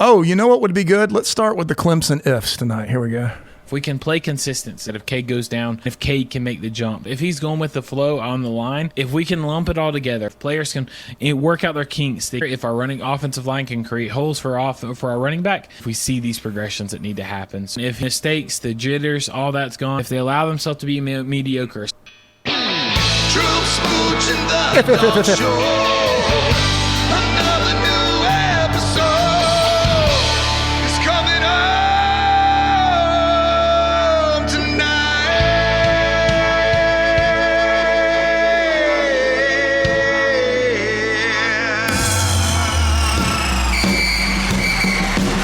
Oh, you know what would be good? Let's start with the Clemson ifs tonight. Here we go. If we can play consistent, if Cade goes down, if Cade can make the jump, if he's going with the flow on the line, if we can lump it all together, if players can work out their kinks, if our running offensive line can create holes for our running back, if we see these progressions that need to happen. So if mistakes, the jitters, all that's gone, if they allow themselves to be mediocre. Troup, Smooch, and the Dog Show. Another new episode is coming up tonight.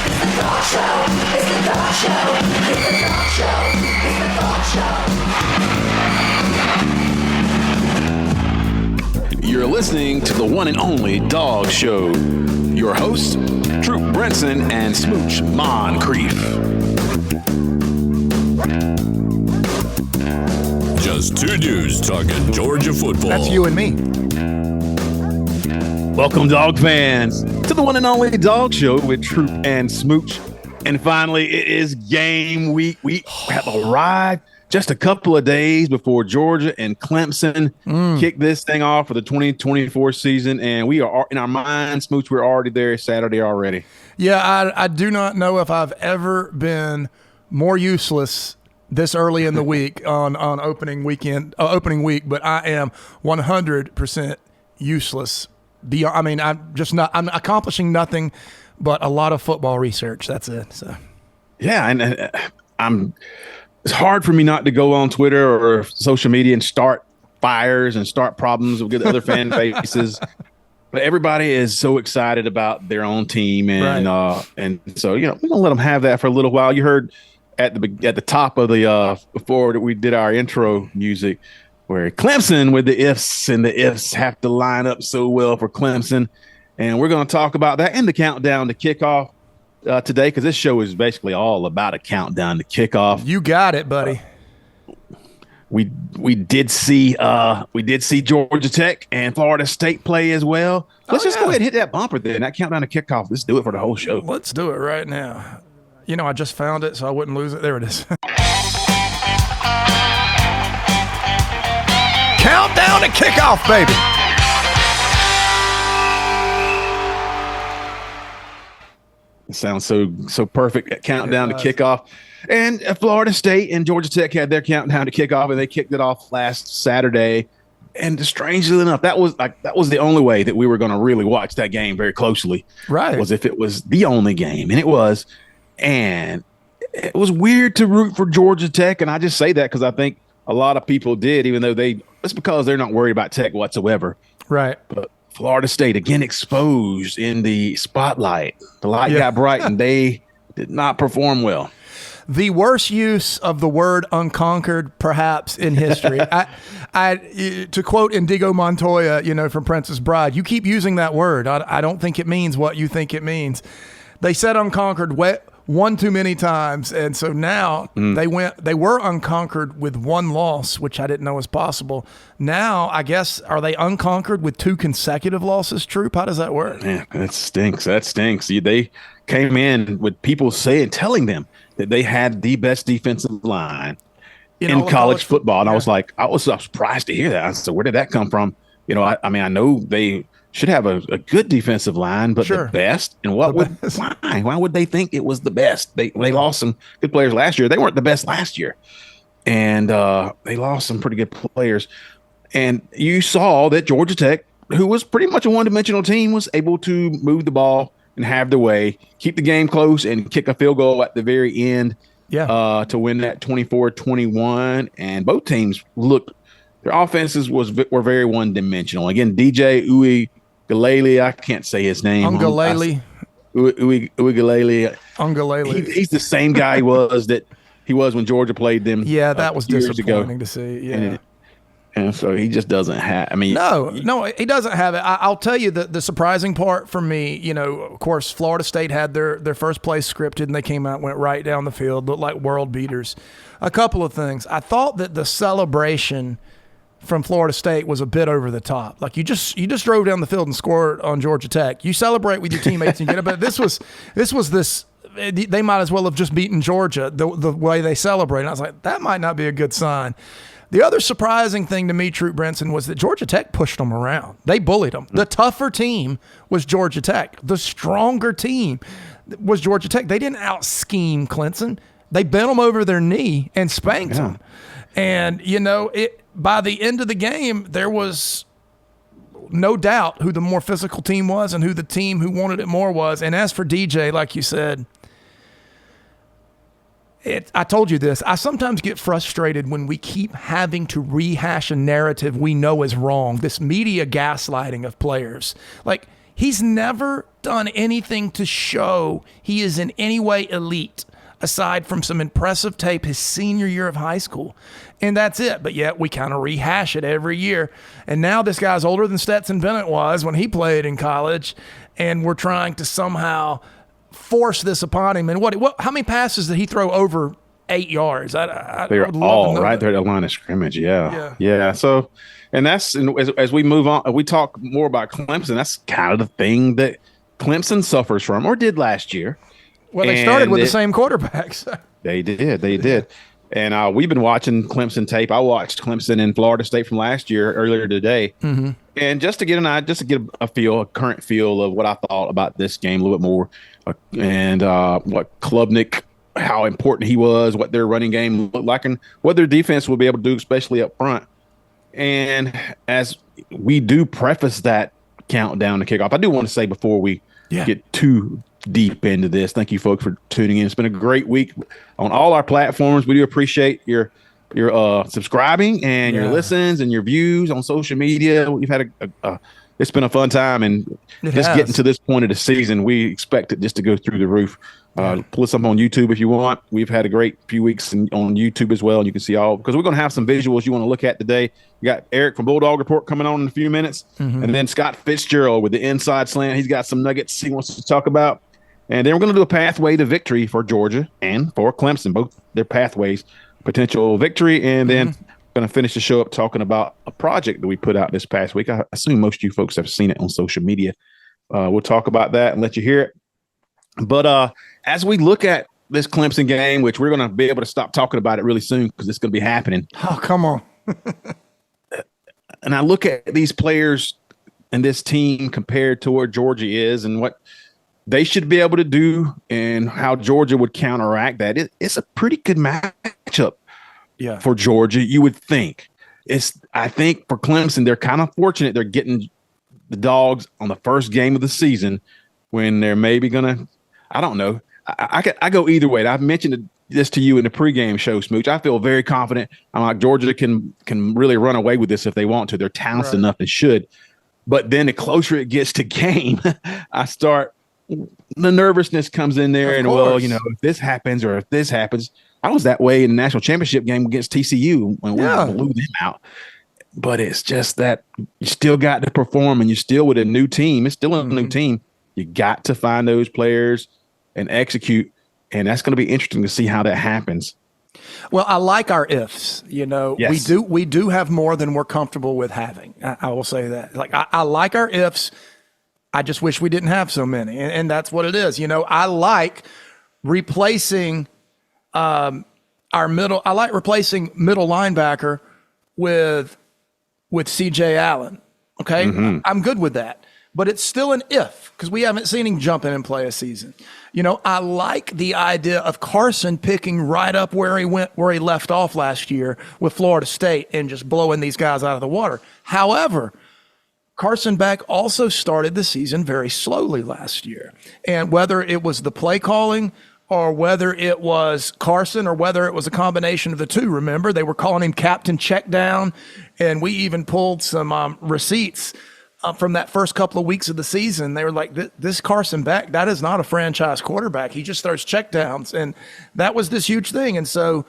It's the Dog Show. It's the Dog Show. It's the Dog Show. It's the Dog Show. You're listening to the one and only Dog Show. Your hosts, Troup Brinson and Smooch Moncrief. Just two dudes talking Georgia football. That's you and me. Welcome, dog fans, to the one and only Dog Show with Troup and Smooch. And finally, it is game week. We have arrived just a couple of days before Georgia and Clemson kick this thing off for the 2024 season. And we are, in our minds, Smooch, we're already there Saturday already. Yeah, I do not know if I've ever been more useless this early in the week on opening week, but I am 100% useless. I'm accomplishing nothing but a lot of football research. That's it. So, yeah, and it's hard for me not to go on Twitter or social media and start fires and start problems with other fan bases. But everybody is so excited about their own team, and right. And so we're gonna let them have that for a little while. You heard at the top of the before we did our intro music, where Clemson with the ifs, and the ifs have to line up so well for Clemson, and we're gonna talk about that and the countdown to kickoff today, because this show is basically all about a countdown to kickoff. You got it, buddy. We did see Georgia Tech and Florida State play as well. Let's just go ahead and hit that bumper then. That countdown to kickoff. Let's do it for the whole show. Let's do it right now. I just found it, so I wouldn't lose it. There it is. Countdown to kickoff, baby. It sounds so perfect. Countdown to kickoff. And Florida State and Georgia Tech had their countdown to kickoff, and they kicked it off last Saturday. And strangely enough, that was the only way that we were going to really watch that game very closely. Right. Was if it was the only game, and it was. And it was weird to root for Georgia Tech, and I just say that because I think a lot of people did, even though it's because they're not worried about Tech whatsoever. Right. But Florida State, again, exposed in the spotlight. The light got bright, and they did not perform well. The worst use of the word unconquered, perhaps, in history. To quote Indigo Montoya, from Princess Bride, you keep using that word. I don't think it means what you think it means. They said unconquered one too many times, and so now they were unconquered with one loss, which I didn't know was possible. Now, I guess, are they unconquered with two consecutive losses, Troup? How does that work? Yeah, that stinks. They came in with people telling them that they had the best defensive line in college football, and yeah. I was surprised to hear that. I said, where did that come from? I know they should have a good defensive line, but the best? And why would they think it was the best? They lost some good players last year. They weren't the best last year. And they lost some pretty good players. And you saw that Georgia Tech, who was pretty much a one-dimensional team, was able to move the ball and have their way, keep the game close, and kick a field goal at the very end to win that 24-21. And both teams their offenses were very one-dimensional. Again, DJ Uiagalelei, I can't say his name. Uiagalelei. Uiagalelei. He's the same guy he was when Georgia played them. Yeah, that was disappointing to see. Yeah. And so he just doesn't have. No, he doesn't have it. I'll tell you the surprising part for me. Of course, Florida State had their first play scripted, and they came out, went right down the field, looked like world beaters. A couple of things. I thought that the celebration from Florida State was a bit over the top. Like you just drove down the field and scored on Georgia Tech. You celebrate with your teammates and get it, but this was they might as well have just beaten Georgia the way they celebrate. And I was like, that might not be a good sign. The other surprising thing to me, Troup Brinson, was that Georgia Tech pushed them around. They bullied them. The tougher team was Georgia Tech. The stronger team was Georgia Tech. They didn't out-scheme Clemson. They bent them over their knee and spanked them. And, by the end of the game, there was no doubt who the more physical team was and who the team who wanted it more was. And as for DJ, like you said, I told you this. I sometimes get frustrated when we keep having to rehash a narrative we know is wrong, this media gaslighting of players. Like, he's never done anything to show he is in any way elite, aside from some impressive tape his senior year of high school. And that's it. But yet we kind of rehash it every year. And now this guy's older than Stetson Bennett was when he played in college, and we're trying to somehow force this upon him. And how many passes did he throw over 8 yards? They're all right there at the line of scrimmage. Yeah. So, and as we move on, we talk more about Clemson. That's kind of the thing that Clemson suffers from, or did last year. Well, they started with the same quarterbacks. They did. And we've been watching Clemson tape. I watched Clemson and Florida State from last year earlier today. Mm-hmm. And just to get a current feel of what I thought about this game a little bit more, and what Klubnik, how important he was, what their running game looked like, and what their defense will be able to do, especially up front. And as we do preface that countdown to kickoff, I do want to say before we get too deep into this, thank you folks for tuning in. It's been a great week on all our platforms. We do appreciate your subscribing and your listens and your views on social media. We've had it's been a fun time, and getting to this point of the season, we expect it just to go through the roof. Pull us up on YouTube if you want. We've had a great few weeks on YouTube as well, and you can see because we're going to have some visuals you want to look at today. We got Eric from Bulldawg Report coming on in a few minutes, and then Scott Fitzgerald with the inside slant. He's got some nuggets he wants to talk about. And then we're going to do a pathway to victory for Georgia and for Clemson, both their pathways, potential victory. And then going to finish the show up talking about a project that we put out this past week. I assume most of you folks have seen it on social media. We'll talk about that and let you hear it. But as we look at this Clemson game, which we're going to be able to stop talking about it really soon because it's going to be happening. Oh, come on. And I look at these players and this team compared to where Georgia is and what they should be able to do and how Georgia would counteract that. It's a pretty good matchup for Georgia, you would think. I think for Clemson, they're kind of fortunate they're getting the Dogs on the first game of the season when they're maybe going to, I don't know. I go either way. I've mentioned this to you in the pregame show, Smooch. I feel very confident. I'm like, Georgia can really run away with this if they want to. They're talented enough and should. But then the closer it gets to game, the nervousness comes in there, and if this happens or if this happens, I was that way in the national championship game against TCU when we blew them out. But it's just that you still got to perform, and you're still with a new team. It's still a new team. You got to find those players and execute, and that's going to be interesting to see how that happens. Well, I like our ifs. Yes. We do have more than we're comfortable with having. I will say that. Like I like our ifs. I just wish we didn't have so many, and that's what it is. I like replacing our middle. I like replacing middle linebacker with C.J. Allen. Okay, I'm good with that, but it's still an if because we haven't seen him jump in and play a season. I like the idea of Carson picking right up where he left off last year with Florida State and just blowing these guys out of the water. However, Carson Beck also started the season very slowly last year. And whether it was the play calling or whether it was Carson or whether it was a combination of the two, remember, they were calling him Captain Checkdown. And we even pulled some receipts from that first couple of weeks of the season. They were like, this Carson Beck, that is not a franchise quarterback. He just throws checkdowns. And that was this huge thing. And so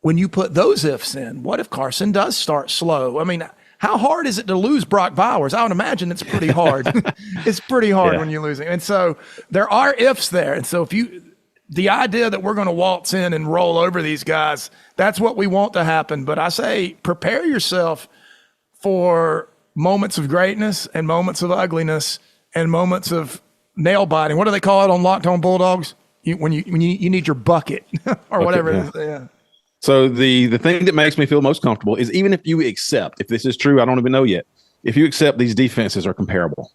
when you put those ifs in, what if Carson does start slow? I mean, how hard is it to lose Brock Bowers? I would imagine it's pretty hard. It's pretty hard when you're losing. And so there are ifs there. And so the idea that we're going to waltz in and roll over these guys, that's what we want to happen. But I say, prepare yourself for moments of greatness and moments of ugliness and moments of nail biting. What do they call it on Locked On Bulldogs? When you need your bucket or whatever it is. Yeah. So the thing that makes me feel most comfortable is even if you accept, if this is true, I don't even know yet, if you accept these defenses are comparable,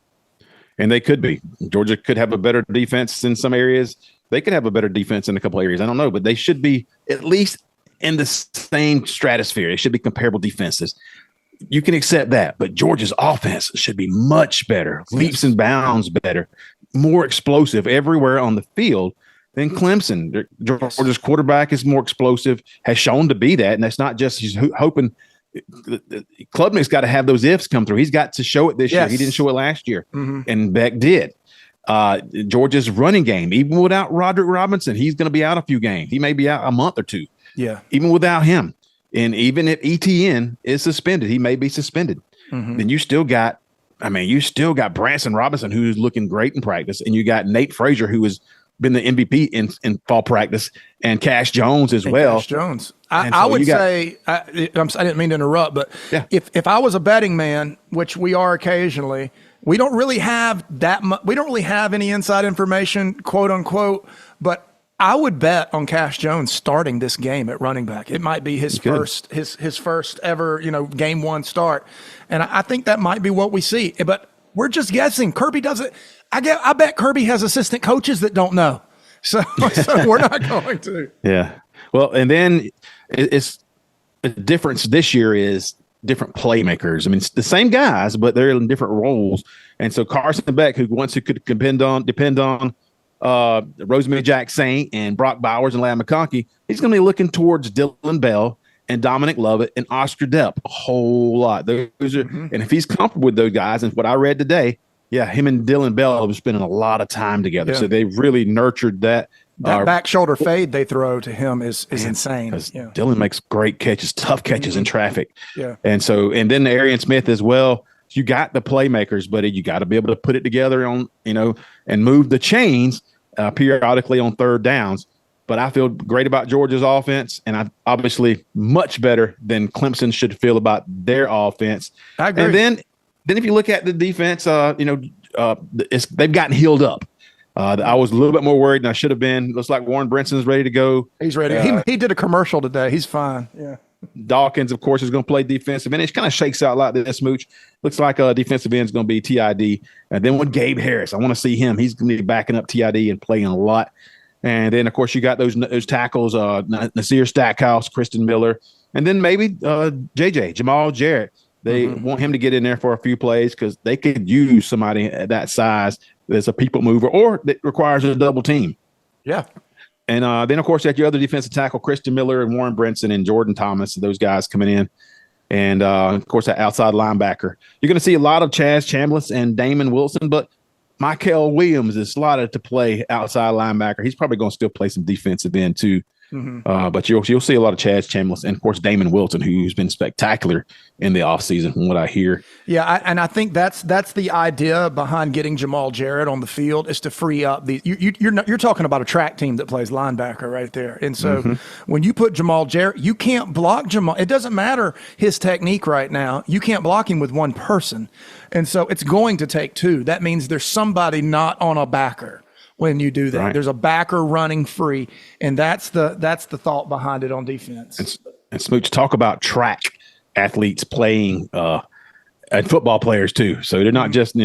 and they could be. Georgia could have a better defense in some areas. They could have a better defense in a couple areas. I don't know, but they should be at least in the same stratosphere. They should be comparable defenses. You can accept that, but Georgia's offense should be much better, leaps and bounds better, more explosive everywhere on the field than Clemson. Georgia's quarterback is more explosive, has shown to be that, and that's not just he's hoping. Klubnik's got to have those ifs come through. He's got to show it this year. He didn't show it last year, and Beck did. Georgia's running game, even without Roderick Robinson, he's going to be out a few games. He may be out a month or two. Yeah, even without him, and even if ETN is suspended, he may be suspended. Then you still got. You still got Branson Robinson, who's looking great in practice, and you got Nate Frazier, who has been the MVP in fall practice, and Cash Jones as well. Cash Jones. I would say, I didn't mean to interrupt, but if I was a betting man, which we are occasionally, we don't really have that much. We don't really have any inside information, quote unquote. But I would bet on Cash Jones starting this game at running back. It might be his first ever, game one start, and I think that might be what we see. But we're just guessing. Kirby doesn't. I bet Kirby has assistant coaches that don't know, so we're not going to. Yeah. Well, and then it's the difference this year is different playmakers. It's the same guys, but they're in different roles. And so Carson Beck, who could depend on Rosemary Jack Saint and Brock Bowers and Ladd McConkey, he's going to be looking towards Dylan Bell and Dominic Lovett and Oscar Depp a whole lot. Those are, and if he's comfortable with those guys, and what I read today, him and Dylan Bell have spending a lot of time together. So they've really nurtured that. That back shoulder fade they throw to him is insane. Dylan makes great catches, tough catches in traffic. Yeah. And then Arian Smith as well. You got the playmakers, but you got to be able to put it together on, and move the chains periodically on third downs. But I feel great about Georgia's offense, and I obviously much better than Clemson should feel about their offense. I agree. And then if you look at the defense, they've gotten healed up. I was a little bit more worried than I should have been. Looks like Warren Brinson's ready to go. He's ready. He did a commercial today. He's fine. Yeah. Dawkins, of course, is going to play defensive end. It kind of shakes out like this, Smooch. Looks like defensive end is going to be TID. And then with Gabe Harris, I want to see him. He's going to be backing up TID and playing a lot. And then, of course, you got those tackles, Nasir Stackhouse, Kristen Miller, and then maybe Jamal Jarrett. They want him to get in there for a few plays because they could use somebody at that size that's a people mover or that requires a double team. Yeah. And then, of course, you have your other defensive tackle, Christian Miller and Warren Brinson and Jordan Thomas, those guys coming in. And, of course, that outside linebacker. You're going to see a lot of Chaz Chambliss and Damon Wilson, but Michael Williams is slotted to play outside linebacker. He's probably going to still play some defensive end, too. But you'll see a lot of Chaz Chambliss and, of course, Damon Wilson, who's been spectacular in the offseason from what I hear. Yeah, and I think that's the idea behind getting Jamal Jarrett on the field is to free up these. You're talking about a track team that plays linebacker right there. And so when you put Jamal Jarrett, you can't block Jamal. It doesn't matter his technique right now. You can't block him with one person. And so it's going to take two. That means there's somebody not on a backer. When you do that, right. There's a backer running free, and that's the thought behind it on defense. And Smooch, talk about track athletes playing and football players too. So they're not just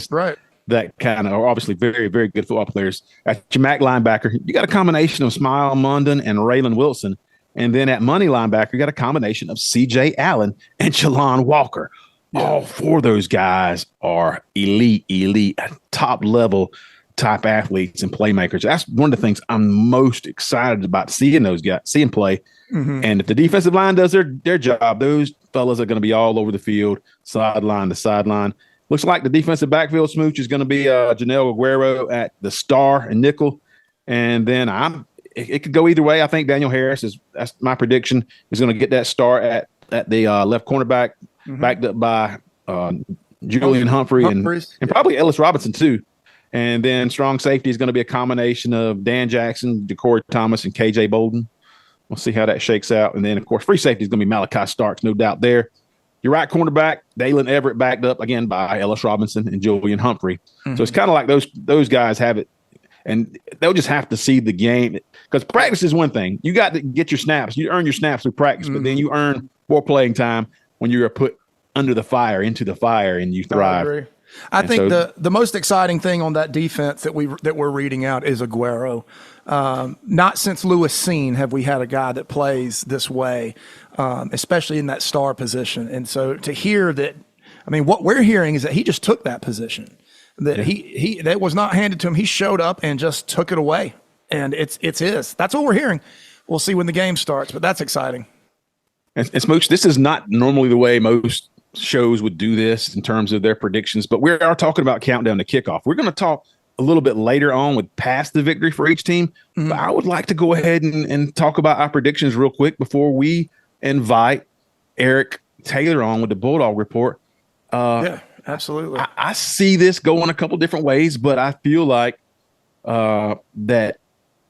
right. That kind of, or obviously very, very good football players. At your MAC linebacker, you got a combination of Smile Munden and Raylan Wilson, and then at money linebacker, you got a combination of C.J. Allen and Shalon Walker. Yeah. All four of those guys are elite, top level type athletes and playmakers. That's one of the things I'm most excited about seeing those guys, seeing play. And if the defensive line does their job, those fellas are going to be all over the field, sideline to sideline. Looks like the defensive backfield, Smooch, is going to be Janelle Aguero at the star and nickel. And then it could go either way. I think Daniel Harris that's my prediction, is going to get that star at the left cornerback, backed up by Julian Humphrey and probably Ellis Robinson too. And then strong safety is going to be a combination of Dan Jackson, Decory Thomas, and KJ Bolden. We'll see how that shakes out. And then, of course, free safety is going to be Malachi Starks, no doubt there. Your right cornerback, Dalen Everett, backed up again by Ellis Robinson and Julian Humphrey. So it's kind of like those guys have it, and they'll just have to see the game, because practice is one thing. You got to get your snaps. You earn your snaps through practice, but then you earn more playing time when you're put into the fire, and you thrive. I agree. I think the most exciting thing on that defense that we're reading out is Aguero. Not since Lewis Seen have we had a guy that plays this way, especially in that star position. And so to hear that, I mean, what we're hearing is that he just took that position, that he that was not handed to him. He showed up and just took it away, and it's his. That's what we're hearing. We'll see when the game starts, but that's exciting. And Smooch, this is not normally the way most shows would do this in terms of their predictions, but we are talking about countdown to kickoff. We're going to talk a little bit later on with past the victory for each team, but I would like to go ahead and talk about our predictions real quick before we invite Eric Taylor on with the Bulldawg Report. Yeah, absolutely. I see this going a couple different ways, but I feel like that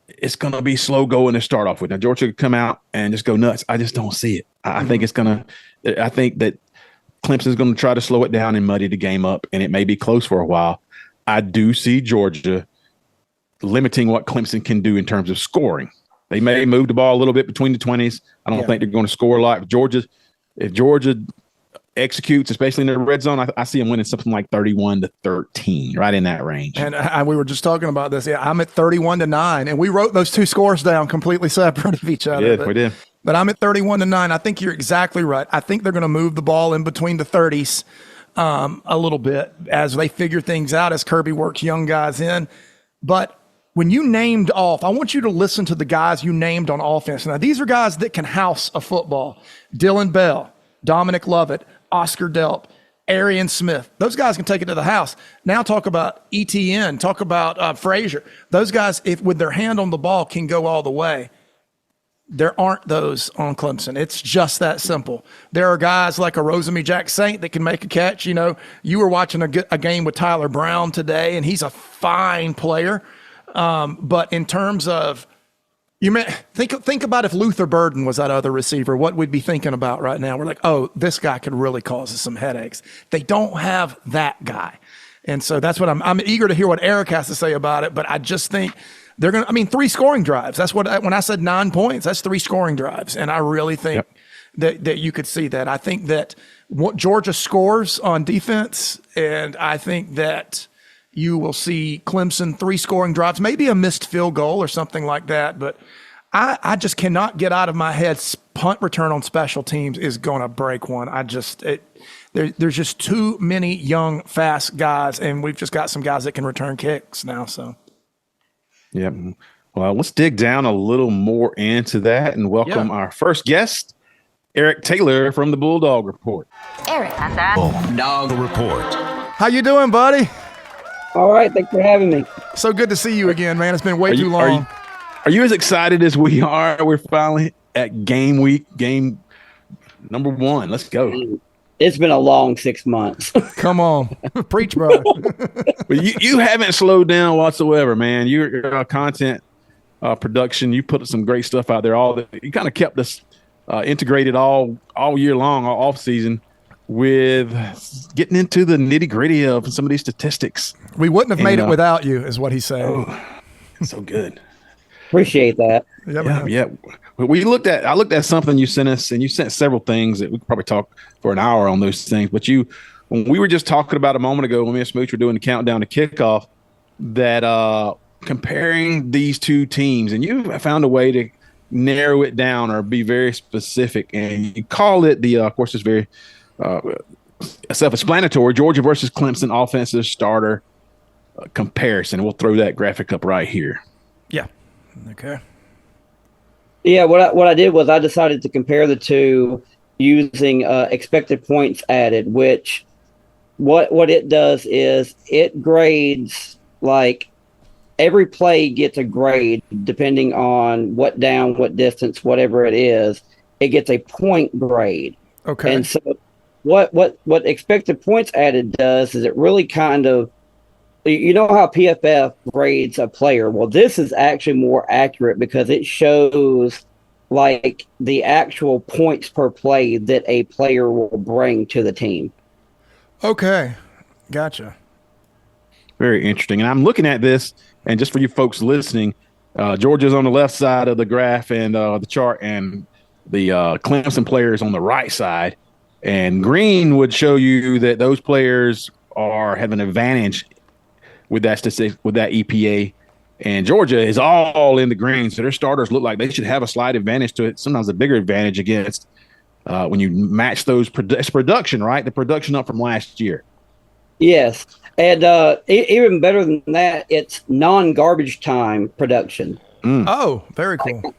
it's going to be slow going to start off with. Now, Georgia could come out and just go nuts. I just don't see it. I think I think that Clemson's going to try to slow it down and muddy the game up, and it may be close for a while. I do see Georgia limiting what Clemson can do in terms of scoring. They may move the ball a little bit between the 20s. I don't think they're going to score a lot. If Georgia executes, especially in the red zone, I see them winning something like 31-13, right in that range. And we were just talking about this. Yeah, I'm at 31-9, and we wrote those two scores down completely separate of each other. We did. But I'm at 31-9. I think you're exactly right. I think they're going to move the ball in between the 30s a little bit as they figure things out, as Kirby works young guys in. But when you named off, I want you to listen to the guys you named on offense. Now, these are guys that can house a football. Dylan Bell, Dominic Lovett, Oscar Delp, Arian Smith. Those guys can take it to the house. Now talk about ETN, talk about Frazier. Those guys, if with their hand on the ball, can go all the way. There aren't those on Clemson. It's just that simple. There are guys like a Rosemy Jack Saint that can make a catch. You know, you were watching a game with Tyler Brown today, and he's a fine player. But in terms of, think about if Luther Burden was that other receiver, what we'd be thinking about right now. We're like, oh, this guy could really cause us some headaches. They don't have that guy. And so that's what I'm eager to hear what Eric has to say about it. But I just think they're going to, 3 scoring drives. That's what, when I said 9 points, that's 3 scoring drives. And I really think that you could see that. I think that what Georgia scores on defense, and I think that you will see Clemson 3 scoring drives, maybe a missed field goal or something like that. But I just cannot get out of my head punt return on special teams is going to break one. There's just too many young, fast guys, and we've just got some guys that can return kicks now. So, yeah. Well, let's dig down a little more into that and welcome our first guest, Eric Taylor from the Bulldawg Report. Eric. Bulldawg Report. How you doing, buddy? All right, thanks for having me. So good to see you again, man. It's been way too long. Are you as excited as we are? We're finally at game week, game number 1. Let's go. It's been a long 6 months. Come on. Preach, bro. But you haven't slowed down whatsoever, man. Your content production, you put some great stuff out there. You kind of kept us integrated all year long, all off season, with getting into the nitty gritty of some of these statistics. We wouldn't have made it without you, is what he's saying. Oh, so good. Appreciate that. Yeah. I looked at something you sent us, and you sent several things that we could probably talk for an hour on those things. But when we were just talking about a moment ago, when me and Smooch were doing the countdown to kickoff, that comparing these two teams, and you found a way to narrow it down or be very specific, and you call it of course, it's very self-explanatory, Georgia versus Clemson offensive starter comparison. We'll throw that graphic up right here. Yeah. Okay. Yeah, what I did was I decided to compare the two using expected points added, which what it does is it grades, like every play gets a grade depending on what down, what distance, whatever it is. It gets a point grade. Okay. And so what expected points added does is it really kind of, you know how PFF grades a player? Well, this is actually more accurate because it shows like the actual points per play that a player will bring to the team. Okay. Gotcha. Very interesting. And I'm looking at this, and just for you folks listening, Georgia's on the left side of the graph and the chart, and the Clemson players on the right side. And green would show you that those players have an advantage with that EPA. And Georgia is all in the green, so their starters look like they should have a slight advantage to it, sometimes a bigger advantage against when you match those production, right? The production up from last year. Yes. And even better than that, it's non-garbage time production. Oh, very cool.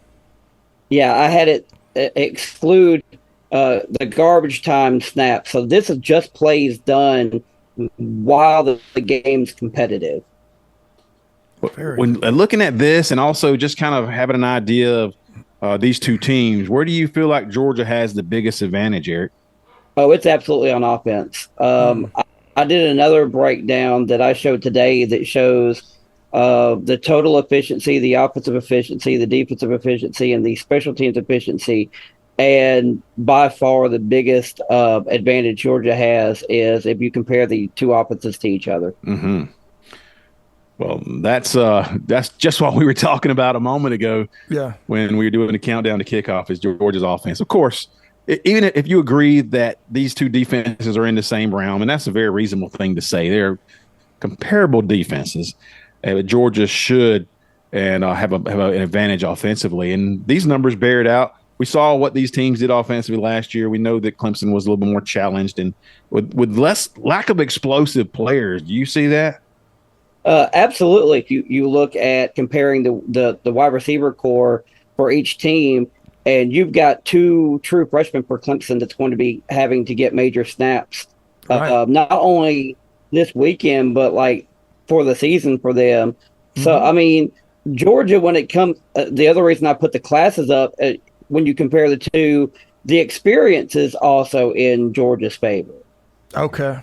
Yeah, I had it exclude the garbage time snap. So this is just plays done while the game's competitive. When looking at this and also just kind of having an idea of these two teams, where do you feel like Georgia has the biggest advantage, Eric? Oh, it's absolutely on offense. I did another breakdown that I showed today that shows the total efficiency, the offensive efficiency, the defensive efficiency, and the special teams efficiency. And by far the biggest advantage Georgia has is if you compare the two offenses to each other. Mm-hmm. Well, that's just what we were talking about a moment ago. Yeah. When we were doing the countdown to kickoff is Georgia's offense. Of course, even if you agree that these two defenses are in the same realm, and that's a very reasonable thing to say, they're comparable defenses. Georgia should and have an advantage offensively, and these numbers bear it out. We saw what these teams did offensively last year. We know that Clemson was a little bit more challenged and with less lack of explosive players. Do you see that? Absolutely. If you look at comparing the wide receiver core for each team, and you've got two true freshmen for Clemson that's going to be having to get major snaps, Right. not only this weekend, but like for the season for them. Mm-hmm. So, I mean, Georgia, when it comes, the other reason I put the classes up, when you compare the two, the experience is also in Georgia's favor. Okay.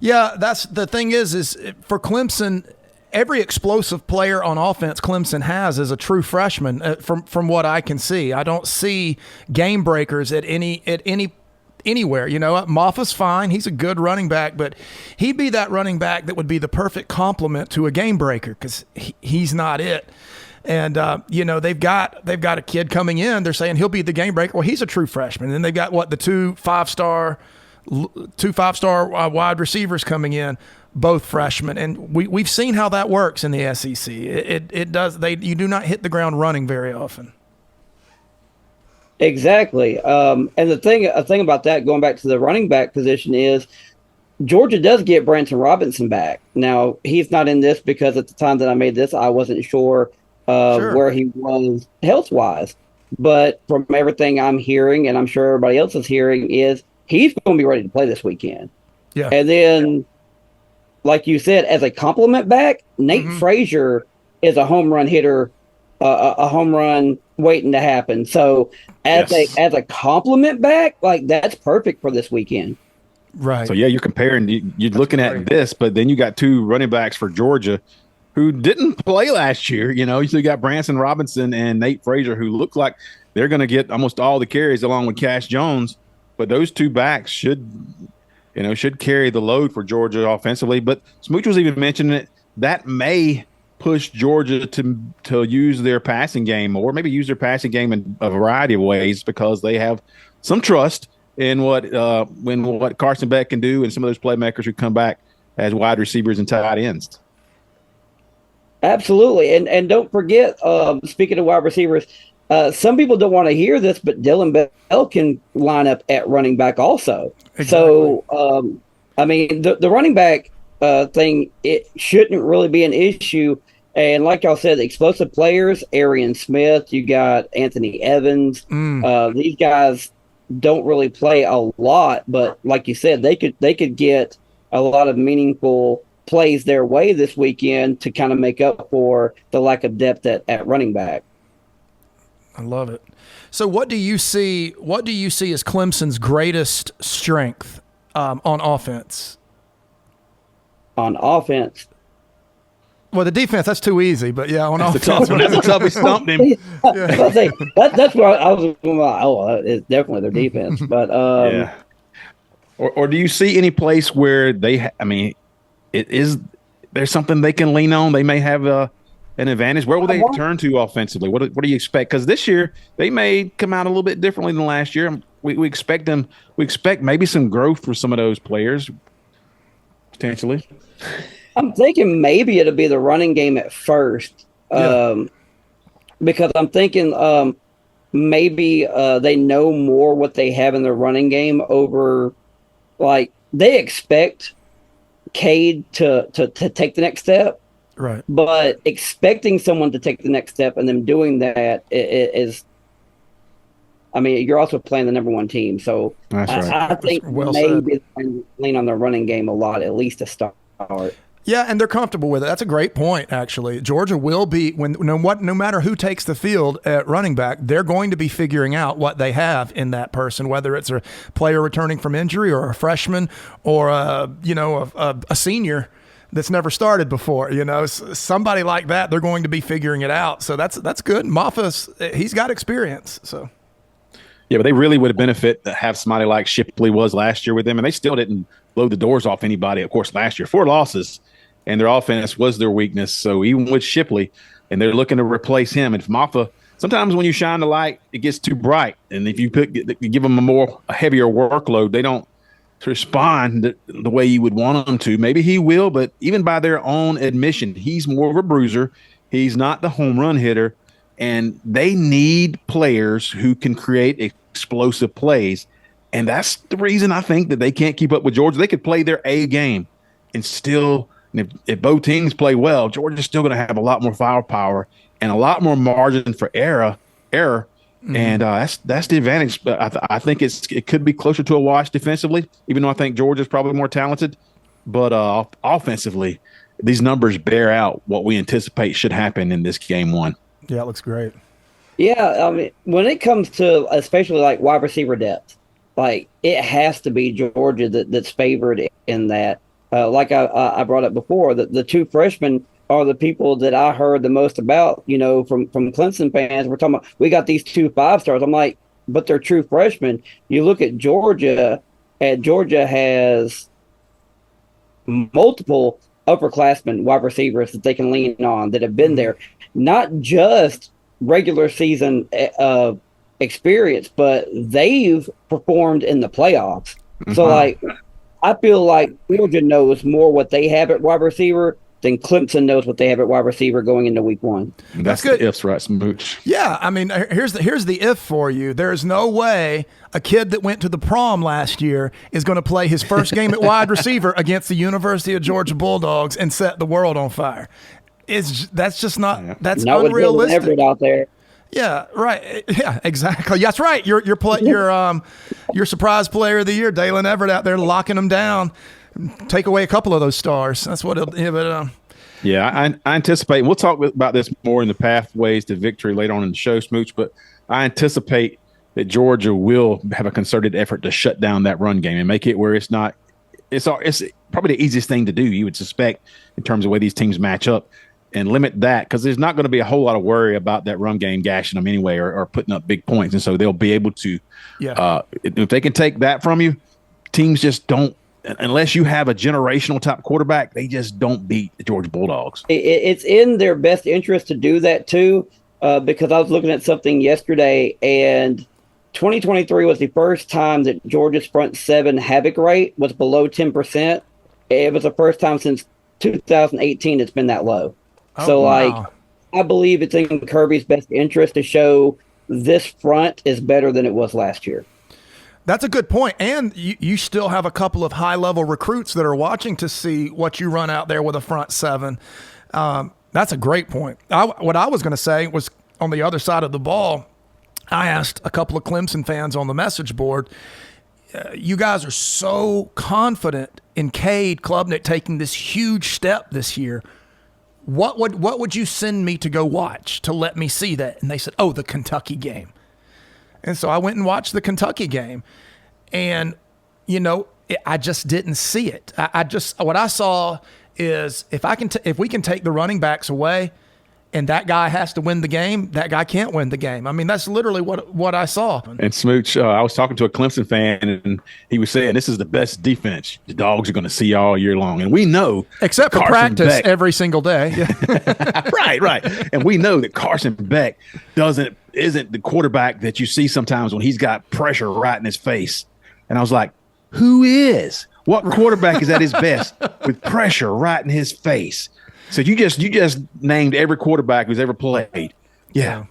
Yeah, that's the thing is for Clemson, every explosive player on offense Clemson has is a true freshman. From what I can see, I don't see game breakers at anywhere. You know, Moffa's fine; he's a good running back, but he'd be that running back that would be the perfect complement to a game breaker because he's not it. And you know, they've got a kid coming in. They're saying he'll be the game breaker. Well, he's a true freshman. And then they've got the two five-star wide receivers coming in, both freshmen, and we've seen how that works in the SEC. It does. You do not hit the ground running very often. Exactly. And the thing about that, going back to the running back position, is Georgia does get Branson Robinson back. Now he's not in this because at the time that I made this, I wasn't sure where he was health wise. But from everything I'm hearing, and I'm sure everybody else is hearing, is he's going to be ready to play this weekend. Yeah. And then, like you said, as a compliment back, Nate Frazier is a home run hitter, a home run waiting to happen. So as a compliment back, like that's perfect for this weekend. Right. So yeah, you're comparing. You're looking at this, but then you got two running backs for Georgia who didn't play last year. You know, so you got Branson Robinson and Nate Frazier, who look like they're going to get almost all the carries along with Cash Jones. But those two backs should carry the load for Georgia offensively. But Smooch was even mentioning that may push Georgia to use their passing game more, maybe use their passing game in a variety of ways because they have some trust in what Carson Beck can do and some of those playmakers who come back as wide receivers and tight ends. Absolutely. And don't forget, speaking of wide receivers, some people don't want to hear this, but Dylan Bell can line up at running back also. Exactly. So, I mean, the running back thing, it shouldn't really be an issue. And like y'all said, the explosive players, Arian Smith, you got Anthony Evans. These guys don't really play a lot, but like you said, they could get a lot of meaningful plays their way this weekend to kind of make up for the lack of depth at running back. I love it. So what do you see as Clemson's greatest strength on offense? On offense? Well, the defense, that's too easy. But yeah, on That's offense, a tough he stumped him. That's where I was going. It's definitely their defense. But Yeah. Or do you see any place where they? There's something they can lean on. They may have an advantage. Where will they turn to offensively? What do you expect? Because this year they may come out a little bit differently than last year. We expect them. We expect maybe some growth for some of those players potentially. I'm thinking maybe it'll be the running game at first, because I'm thinking maybe they know more what they have in their running game over. Like they expect Cade to take the next step, right? But expecting someone to take the next step and them doing that is, I mean, you're also playing the number one team, so That's right. I think maybe they lean on the running game a lot, at least to start. Yeah, and they're comfortable with it. That's a great point, actually. Georgia will be no matter who takes the field at running back, they're going to be figuring out what they have in that person, whether it's a player returning from injury or a freshman or a senior that's never started before. Somebody like that, they're going to be figuring it out. So that's good. Moffa's, he's got experience. So. Yeah, but they really would have benefit to have somebody like Shipley was last year with them, and they still didn't blow the doors off anybody. Of course, last year 4 losses. And their offense was their weakness. So even with Shipley, and they're looking to replace him. And if Moffa, sometimes when you shine the light, it gets too bright. And if you give them a heavier workload, they don't respond the way you would want them to. Maybe he will, but even by their own admission, he's more of a bruiser. He's not the home run hitter. And they need players who can create explosive plays. And that's the reason I think that they can't keep up with Georgia. They could play their A game and still – and if both teams play well, Georgia's still going to have a lot more firepower and a lot more margin for error. Mm-hmm. And that's the advantage. But I think it could be closer to a wash defensively, even though I think Georgia's probably more talented. But offensively, these numbers bear out what we anticipate should happen in this game one. Yeah, it looks great. Yeah, I mean, when it comes to especially like wide receiver depth, like it has to be Georgia that's favored in that. Like I brought up before, the 2 freshmen are the people that I heard the most about, from Clemson fans. We're talking about, we got these 2 5-stars. I'm like, but they're true freshmen. You look at Georgia, and Georgia has multiple upperclassmen wide receivers that they can lean on that have been there, not just regular season experience, but they've performed in the playoffs. Mm-hmm. So, like, I feel like Georgia knows more what they have at wide receiver than Clemson knows what they have at wide receiver going into week 1. That's good. The ifs, right, Smooch? Yeah, I mean, here's the if for you. There's no way a kid that went to the prom last year is going to play his first game at wide receiver against the University of Georgia Bulldogs and set the world on fire. That's just not that's not unrealistic. Everett out there. Yeah, right. Yeah, exactly. That's right. Your surprise player of the year, Dalen Everett, out there locking them down. Take away a couple of those stars. That's what it'll. Yeah, I anticipate. We'll talk about this more in the pathways to victory later on in the show, Smooch. But I anticipate that Georgia will have a concerted effort to shut down that run game and make it where it's not. It's probably the easiest thing to do. You would suspect in terms of the way these teams match up. And limit that because there's not going to be a whole lot of worry about that run game gashing them anyway or putting up big points. And so they'll be able to, if they can take that from you, teams just don't, unless you have a generational top quarterback, they just don't beat the Georgia Bulldogs. It's in their best interest to do that too, because I was looking at something yesterday and 2023 was the first time that Georgia's front 7 havoc rate was below 10%. It was the first time since 2018 it's been that low. I believe it's in Kirby's best interest to show this front is better than it was last year. That's a good point. And you still have a couple of high-level recruits that are watching to see what you run out there with a front 7. That's a great point. What I was going to say was on the other side of the ball, I asked a couple of Clemson fans on the message board, you guys are so confident in Cade Klubnik taking this huge step this year. What would you send me to go watch to let me see that? And they said, the Kentucky game. And so I went and watched the Kentucky game. And, I just didn't see it. What I saw is if we can take the running backs away and that guy has to win the game, that guy can't win the game. I mean, that's literally what I saw. And Smooch, I was talking to a Clemson fan, and he was saying this is the best defense the Dogs are going to see all year long. And we know, except for practice Beck, every single day. Yeah. right. And we know that Carson Beck isn't the quarterback that you see sometimes when he's got pressure right in his face. And I was like, who is? What quarterback is at his best with pressure right in his face? So you just named every quarterback who's ever played. Yeah.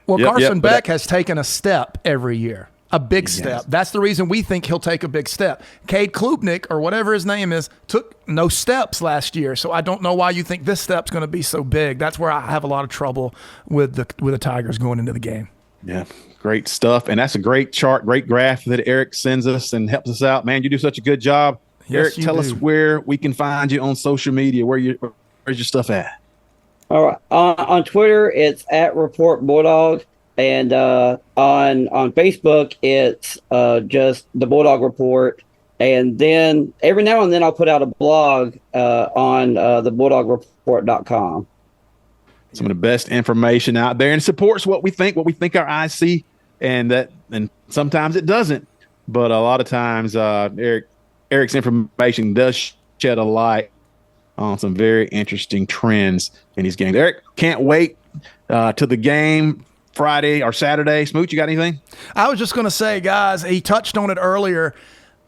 Well, Carson Beck has taken a step every year, a big step. That's the reason we think he'll take a big step. Cade Klubnik, or whatever his name is, took no steps last year. So I don't know why you think this step's going to be so big. That's where I have a lot of trouble with the Tigers going into the game. Yeah, great stuff. And that's a great chart, great graph that Eric sends us and helps us out. Man, you do such a good job. Eric, tell us where we can find you on social media. Where's your stuff at? All right. On Twitter, it's at Report Bulldog. And on Facebook, it's just the Bulldawg Report. And then every now and then I'll put out a blog on the BulldawgReport.com. Some of the best information out there, and supports what we think our eyes see, and sometimes it doesn't. But a lot of times, Eric's information does shed a light on some very interesting trends in these games. Eric, can't wait to the game Friday or Saturday. Smooch, you got anything? I was just going to say, guys, he touched on it earlier.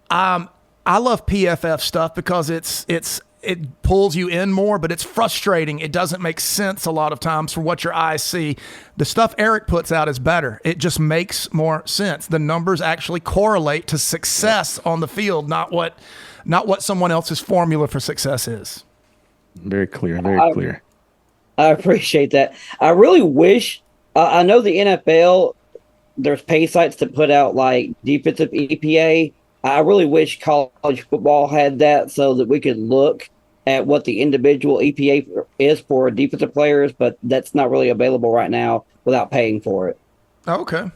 I love PFF stuff because it pulls you in more, but it's frustrating. It doesn't make sense a lot of times from what your eyes see. The stuff Eric puts out is better. It just makes more sense. The numbers actually correlate to success on the field, not what someone else's formula for success is. Very clear, clear. I appreciate that. I really wish I know the NFL, there's pay sites that put out like defensive EPA. I really wish college football had that so that we could look at what the individual EPA is for defensive players, but that's not really available right now without paying for it. Okay.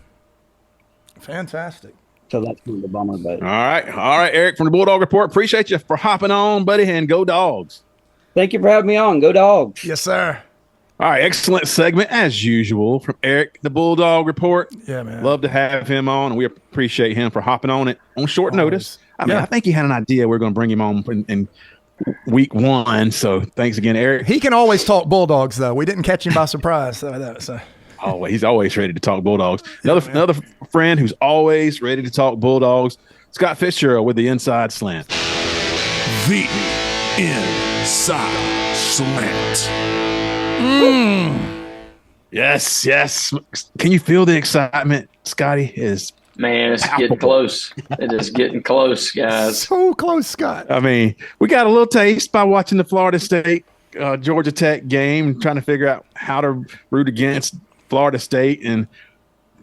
Fantastic. So that's kind of a bummer. But All right, Eric from the Bulldawg Report. Appreciate you for hopping on, buddy, and go Dogs. Thank you for having me on. Go Dogs. Yes, sir. All right, excellent segment as usual from Eric, the Bulldawg Report. Yeah, man. Love to have him on, and we appreciate him for hopping on it on short notice. I think he had an idea we're going to bring him on in week 1. So thanks again, Eric. He can always talk Bulldogs, though. We didn't catch him by surprise. So. He's always ready to talk Bulldogs. Another friend who's always ready to talk Bulldogs, Scott Fitzgerald with the Inside Slant. The Inside Slant. Yes. Can you feel the excitement, Scotty? Man, it's getting close. It is getting close, guys. So close, Scott. I mean, we got a little taste by watching the Florida State Georgia Tech game, trying to figure out how to root against Florida State and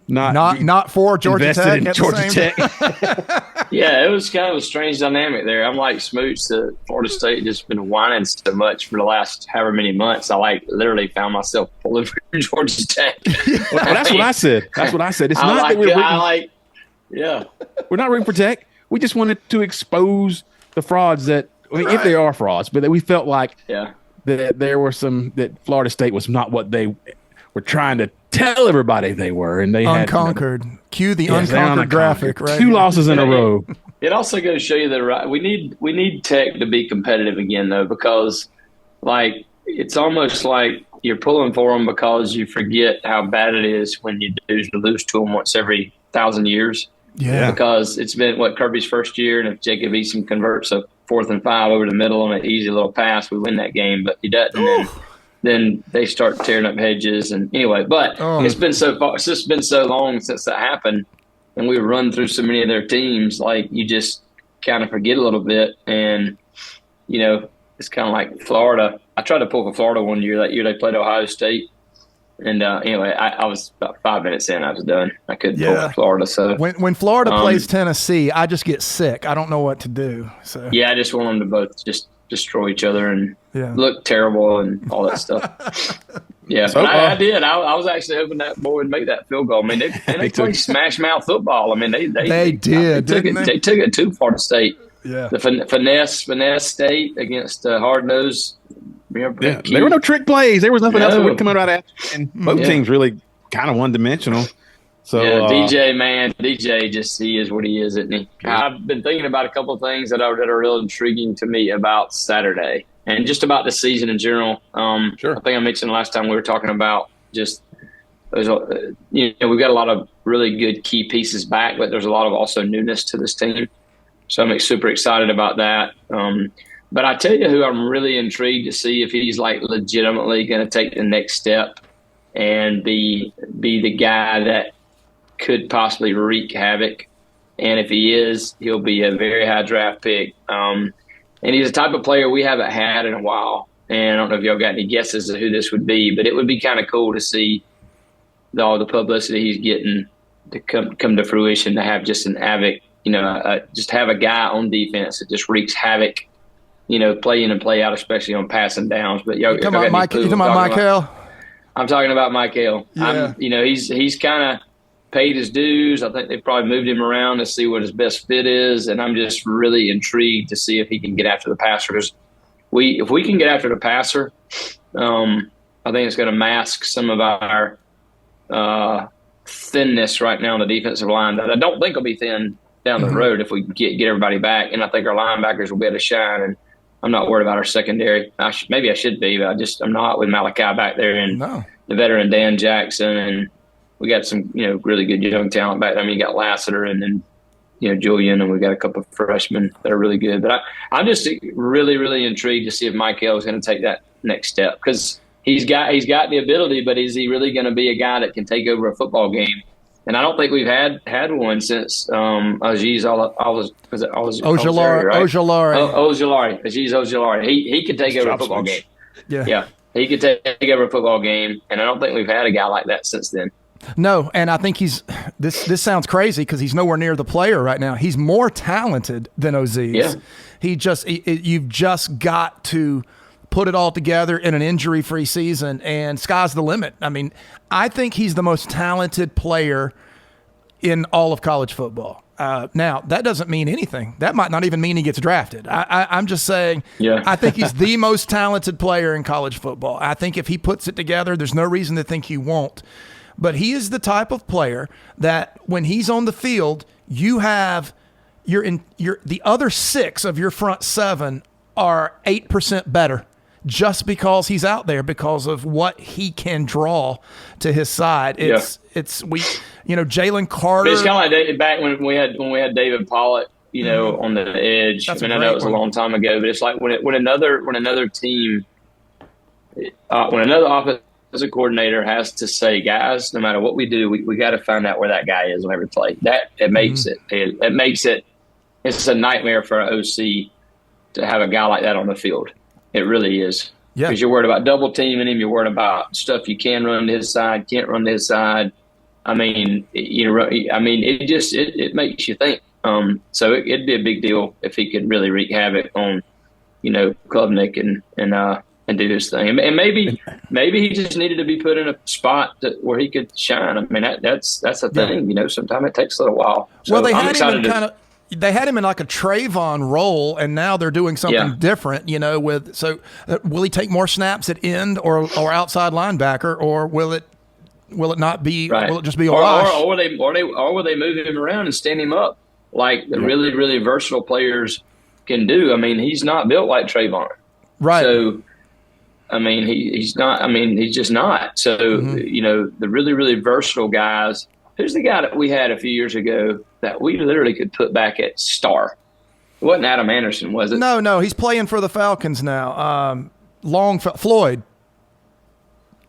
not for Georgia Tech. In Georgia Tech. Yeah, it was kind of a strange dynamic there. I'm like Smooch, the Florida State just been whining so much for the last however many months. I literally found myself pulling for Georgia Tech. Well, that's what I said. It's not that we're rooting. We're not rooting for Tech. We just wanted to expose the frauds if they are frauds, but that we felt like that there were that Florida State was not what they were trying to tell everybody they were, and they unconquered. Cue the unconquered graphic, right? 2 losses in a row. It also goes to show you that we need Tech to be competitive again, though, because it's almost like you're pulling for them because you forget how bad it is when you lose to them once every 1,000 years. Yeah, because it's been Kirby's first year, and if Jacob Eason converts a 4th and 5 over the middle on an easy little pass, we win that game. But he doesn't. Then they start tearing up hedges, and anyway. But it's just been so long since that happened, and we've run through so many of their teams. You just kind of forget a little bit, and it's kind of like Florida. I tried to pull for Florida one year. That year they played Ohio State. And anyway, I was about 5 minutes in. I was done. I couldn't pull for Florida. So when Florida plays Tennessee, I just get sick. I don't know what to do. So I just want them to both just destroy each other and look terrible and all that stuff. But I did. I was actually hoping that boy would make that field goal. I mean, they played smash mouth football. I mean, they did. They took it too far to State. Yeah. The finesse state against hard nose. There were no trick plays. There was nothing else that would come out of that. And both Yeah. teams really kind of one dimensional. So DJ just he is what he is, isn't he? I've been thinking about a couple of things that are real intriguing to me about Saturday and just about the season in general. Sure. I think I mentioned last time we were talking about just we've got a lot of really good key pieces back, but there's a lot of also newness to this team. So I'm super excited about that. But I tell you who I'm really intrigued to see if he's like legitimately going to take the next step and be the guy that could possibly wreak havoc. And if he is, he'll be a very high draft pick. And he's the type of player we haven't had in a while. And I don't know if y'all got any guesses of who this would be, but it would be kind of cool to see all the publicity he's getting to come to fruition, to have just an havoc, just have a guy on defense that just wreaks havoc, play in and play out, especially on passing downs. But y'all You talking about Michael? I'm talking about Michael. Yeah. He's kind of paid his dues. I think they've probably moved him around to see what his best fit is, and I'm just really intrigued to see if he can get after the passer. Because if we can get after the passer, I think it's going to mask some of our thinness right now on the defensive line that I don't think will be thin down the road if we get everybody back. And I think our linebackers will be able to shine. And I'm not worried about our secondary. Maybe I should be, but I'm not with Malachi back there and the veteran Dan Jackson. And we got some, really good young talent back there. I mean, you got Lassiter and then, Julian, and we got a couple of freshmen that are really good. But I'm just really, really intrigued to see if Michael is going to take that next step, because he's got the ability, but is he really going to be a guy that can take over a football game? And I don't think we've had one since Aziz Ojulari, right? Ojulari. Aziz Ojulari. He could take over a football game. Yeah. He could take over a football game, and I don't think we've had a guy like that since then. No, and I think this sounds crazy because he's nowhere near the player right now. He's more talented than Aziz. Yeah. You've just got to put it all together in an injury-free season, and sky's the limit. I mean, I think he's the most talented player in all of college football. Now, that doesn't mean anything. That might not even mean he gets drafted. I'm just saying, I think he's the most talented player in college football. I think if he puts it together, there's no reason to think he won't. But he is the type of player that when he's on the field, you have the other 6 of your front 7 are 8% better just because he's out there, because of what he can draw to his side. Jalen Carter. It's kind of like back when we had David Pollock, on the edge. I know it was a long time ago, but it's like when another team, when another offensive coordinator has to say, guys, no matter what we do, we got to find out where that guy is on every play. That it makes it's a nightmare for an OC to have a guy like that on the field. It really is. Yeah. Because you're worried about double teaming him. You're worried about stuff you can run to his side, can't run to his side. I mean, it makes you think. So it'd be a big deal if he could really wreak havoc on, Klubnik and do his thing. And maybe he just needed to be put in a spot where he could shine. I mean, that's the thing. Sometimes it takes a little while. So they had him in like a Trayvon role, and now they're doing something different. Will he take more snaps at end or outside linebacker, or will it not be? Right. Will it just be a wash? Or will they move him around and stand him up like the really, really versatile players can do? I mean, he's not built like Trayvon, right? So, I mean, he's not. I mean, he's just not. So, the really, really versatile guys. Who's the guy that we had a few years ago that we literally could put back at star? It wasn't Adam Anderson, was it? No, he's playing for the Falcons now. Floyd.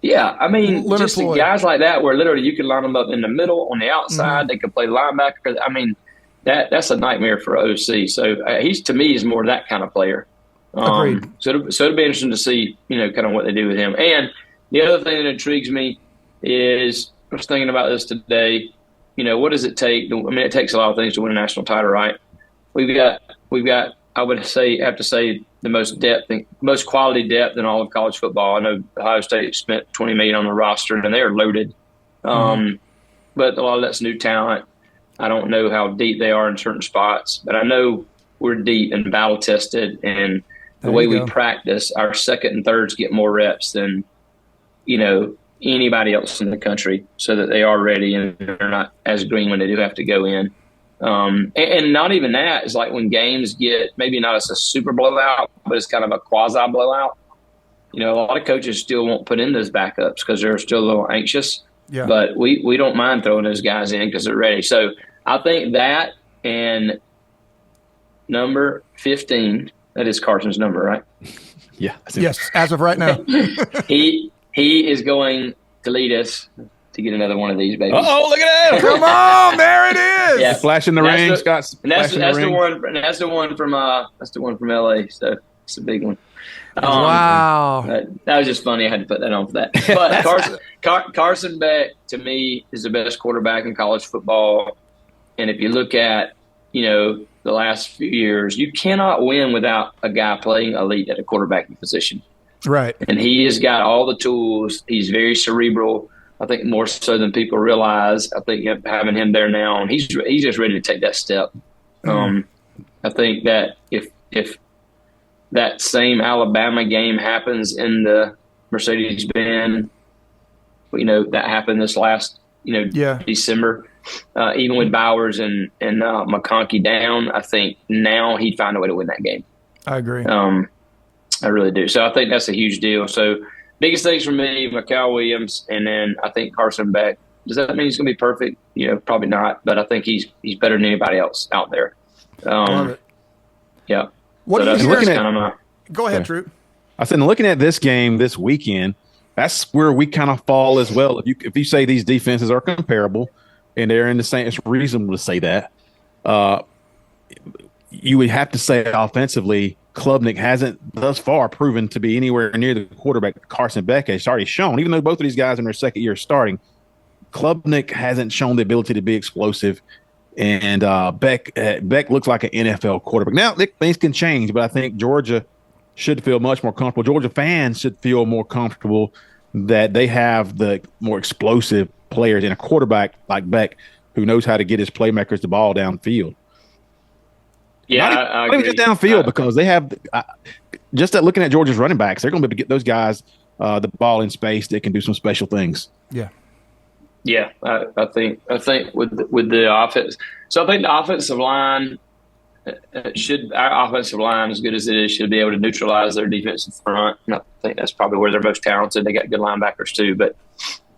Yeah, I mean, Leonard just Floyd. Guys like that where literally you can line them up in the middle, on the outside. They can play linebacker. I mean, that's a nightmare for OC. So to me, he's more that kind of player. Agreed. So it'll be interesting to see, kind of what they do with him. And the other thing that intrigues me is, I was thinking about this today. What does it take? I mean, it takes a lot of things to win a national title, right? We've got. I would have to say the most quality depth in all of college football. I know Ohio State spent $20 million on the roster, and they're loaded. But a lot of that's new talent. I don't know how deep they are in certain spots, but I know we're deep and battle tested, and the way we practice, our second and thirds get more reps than anybody else in the country, so that they are ready and they're not as green when they do have to go in. And not even that, is like when games get maybe not as a super blowout, but it's kind of a quasi blowout. A lot of coaches still won't put in those backups because they're still a little anxious. Yeah. But we don't mind throwing those guys in because they're ready. So I think that, and number 15, that is Carson's number, right? Yeah. Yes, as of right now. He is going to lead us to get another one of these, baby. Oh, look at that! Come on, there it is. Yeah. Flash in the ring, Scott. That's the one from LA. So it's a big one. Wow. That was just funny. I had to put that on for that. But Carson Beck, to me, is the best quarterback in college football. And if you look at, the last few years, you cannot win without a guy playing elite at a quarterback position. Right. And he has got all the tools. He's very cerebral. I think more so than people realize. I think having him there now, and he's just ready to take that step. I think that if that same Alabama game happens in the Mercedes-Benz, that happened this last December, even with Bowers and McConkey down, I think now he'd find a way to win that game. I agree. I really do. So I think that's a huge deal. So biggest things for me, Mykal Williams, and then I think Carson Beck. Does that mean he's going to be perfect? Probably not, but I think he's better than anybody else out there. Love it. Yeah. What so are you that's hearing? kind of Go ahead, Troup. I said, looking at this game this weekend, that's where we kind of fall as well. If you say these defenses are comparable and they're in the same, it's reasonable to say that. You would have to say offensively, Klubnik hasn't thus far proven to be anywhere near the quarterback Carson Beck has already shown. Even though both of these guys in their second year starting, Klubnik hasn't shown the ability to be explosive. And Beck looks like an NFL quarterback. Now, things can change, but I think Georgia should feel much more comfortable. Georgia fans should feel more comfortable that they have the more explosive players and a quarterback like Beck who knows how to get his playmakers the ball downfield. Yeah, not even just downfield, because they have just at looking at Georgia's running backs, they're going to be able to get those guys the ball in space. They can do some special things. Yeah. Yeah, I think with the offense. So I think the offensive line our offensive line, as good as it is, should be able to neutralize their defensive front. And I think that's probably where they're most talented. They got good linebackers too, but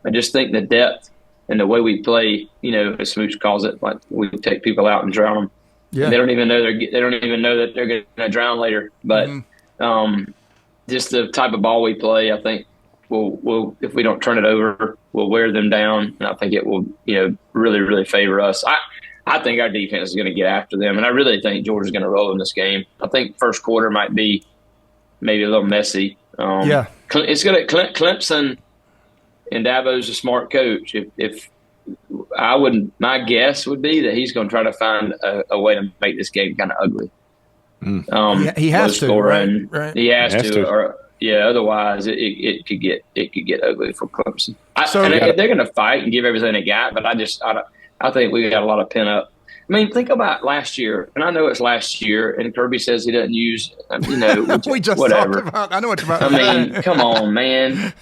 I just think the depth and the way we play, as Smooch calls it, like we take people out and drown them. Yeah. They don't even know that they're going to drown later. But just the type of ball we play, I think we'll if we don't turn it over, we'll wear them down, and I think it will really, really favor us. I think our defense is going to get after them, and I really think Georgia's going to roll in this game. I think first quarter might be maybe a little messy. It's going to Clemson, and Dabo's a smart coach. If I wouldn't, my guess would be that he's going to try to find a way to make this game kind of ugly. He has to, right? He has to. Or otherwise it could get ugly for Clemson. They're going to fight and give everything they got, but I think we got a lot of pent up. I mean, think about last year, and I know it's last year, and Kirby says he doesn't use, we just whatever. Talked about. I know what you're about. I mean, come on, man.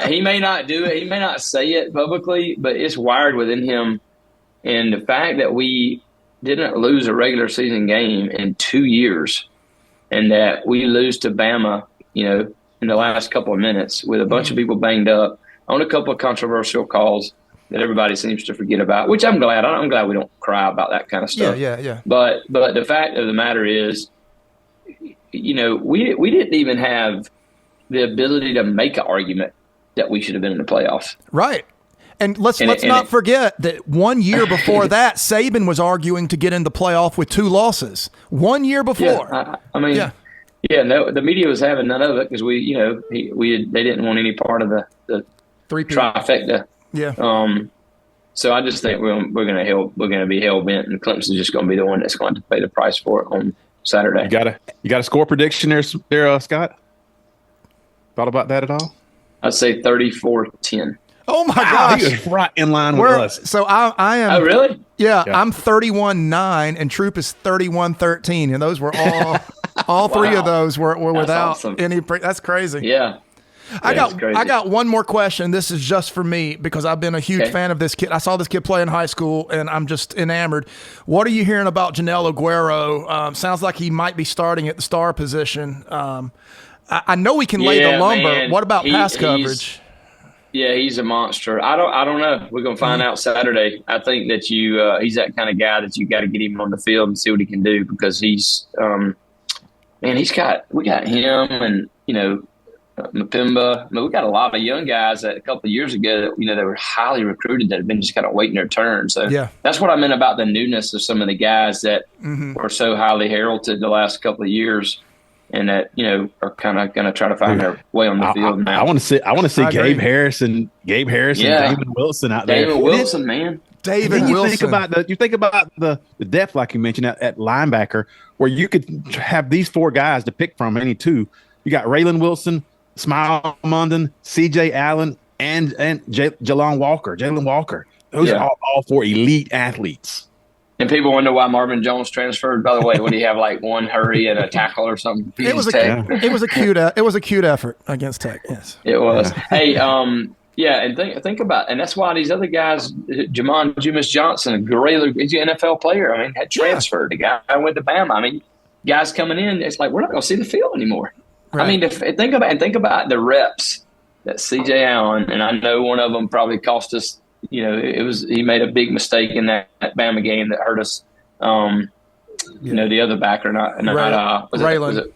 He may not do it. He may not say it publicly, but it's wired within him. And the fact that we didn't lose a regular season game in 2 years, and that we lose to Bama, in the last couple of minutes with a bunch of people banged up on a couple of controversial calls that everybody seems to forget about, which I'm glad. I'm glad we don't cry about that kind of stuff. Yeah. But the fact of the matter is, we didn't even have the ability to make an argument that we should have been in the playoffs. Right. And let's not forget that 1 year before that, Saban was arguing to get in the playoff with 2 losses. 1 year before. No, the media was having none of it because they didn't want any part of the trifecta. Yeah. So I just think we're going to be hell bent, and Clemson's just going to be the one that's going to pay the price for it on Saturday. You got a score prediction there, Scott? Thought about that at all? I'd say 34-10. Oh my gosh! He was right in line with us. So I am. Oh really? Yeah, I'm 31-9, and Troup is 31-13, and those were all three of those were without awesome. any. That's crazy. Yeah. I crazy. got one more question. This is just for me because I've been a huge fan of this kid. I saw this kid play in high school, and I'm just enamored. What are you hearing about Janelle Aguero? Sounds like he might be starting at the star position. I know he can lay the lumber. Man. What about pass coverage? Yeah, he's a monster. I don't know. We're gonna find out Saturday. I think that he's that kind of guy that you got to get him on the field and see what he can do because he's we got him and Mapimba. I mean, we got a lot of young guys that a couple of years ago that they were highly recruited that have been just kind of waiting their turn. So that's what I meant about the newness of some of the guys that were so highly heralded the last couple of years. And that are kind of going to try to find their way on the field now. I want to see Gabe Harrison, David Wilson out there. David Wilson, man. David you Wilson. Think about the depth, like you mentioned at linebacker, where you could have these four guys to pick from, any two. You got Raylan Wilson, Smile Munden, C.J. Allen, and Jalen Walker. Those are all four elite athletes. And people wonder why Marvin Jones transferred. By the way, would he have like one hurry and a tackle or something? It was a cute effort against Tech. Yes, it was. Hey, and think about, and that's why these other guys, Jamon Jumas Johnson, a great, he's an NFL player. I mean, had transferred. The guy went to Bama. I mean, guys coming in, it's like we're not going to see the field anymore. Right. I mean, think about the reps that C.J. Allen, and I know one of them probably cost us. He made a big mistake in that Bama game that hurt us. The other backer, Raylan.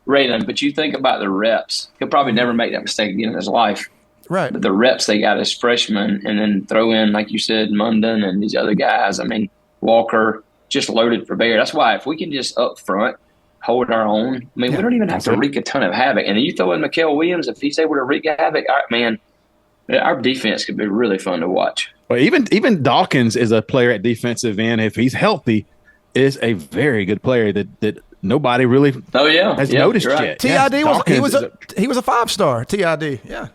Raylan. But you think about the reps. He'll probably never make that mistake again in his life. Right. But the reps they got as freshmen, and then throw in, like you said, Munden and these other guys. I mean, Walker just loaded for bear. That's why if we can just up front hold our own, I mean, we don't even have to wreak a ton of havoc. And then you throw in Mikael Williams, if he's able to wreak havoc, all right, man. Our defense could be really fun to watch. Well, even Dawkins is a player at defensive end. If he's healthy, is a very good player that nobody really has noticed yet. TID he was a 5-star. TID, yeah.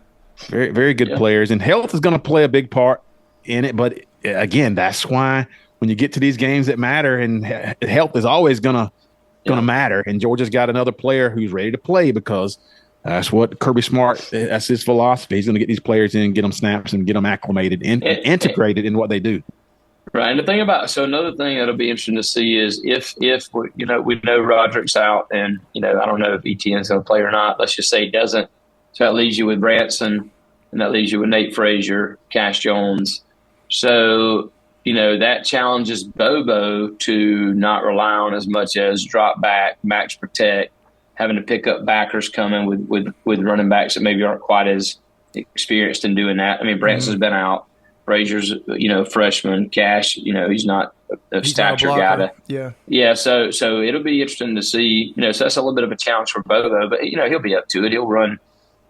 Very, very good players, and health is going to play a big part in it. But again, that's why when you get to these games that matter, and health is always going to matter. And Georgia's got another player who's ready to play because that's what Kirby Smart, that's his philosophy. He's going to get these players in, get them snaps, and get them acclimated and integrated in what they do. Right. And the thing another thing that'll be interesting to see is if we know Roderick's out and, I don't know if ETN's going to play or not. Let's just say he doesn't. So that leaves you with Branson, and that leaves you with Nate Frazier, Cash Jones. So, that challenges Bobo to not rely on as much as drop back, max protect, having to pick up backers coming with running backs that maybe aren't quite as experienced in doing that. I mean, Branson's been out. Frazier's, freshman. Cash, he's not a stature guy. So it'll be interesting to see. So that's a little bit of a challenge for Bobo, but he'll be up to it. He'll run.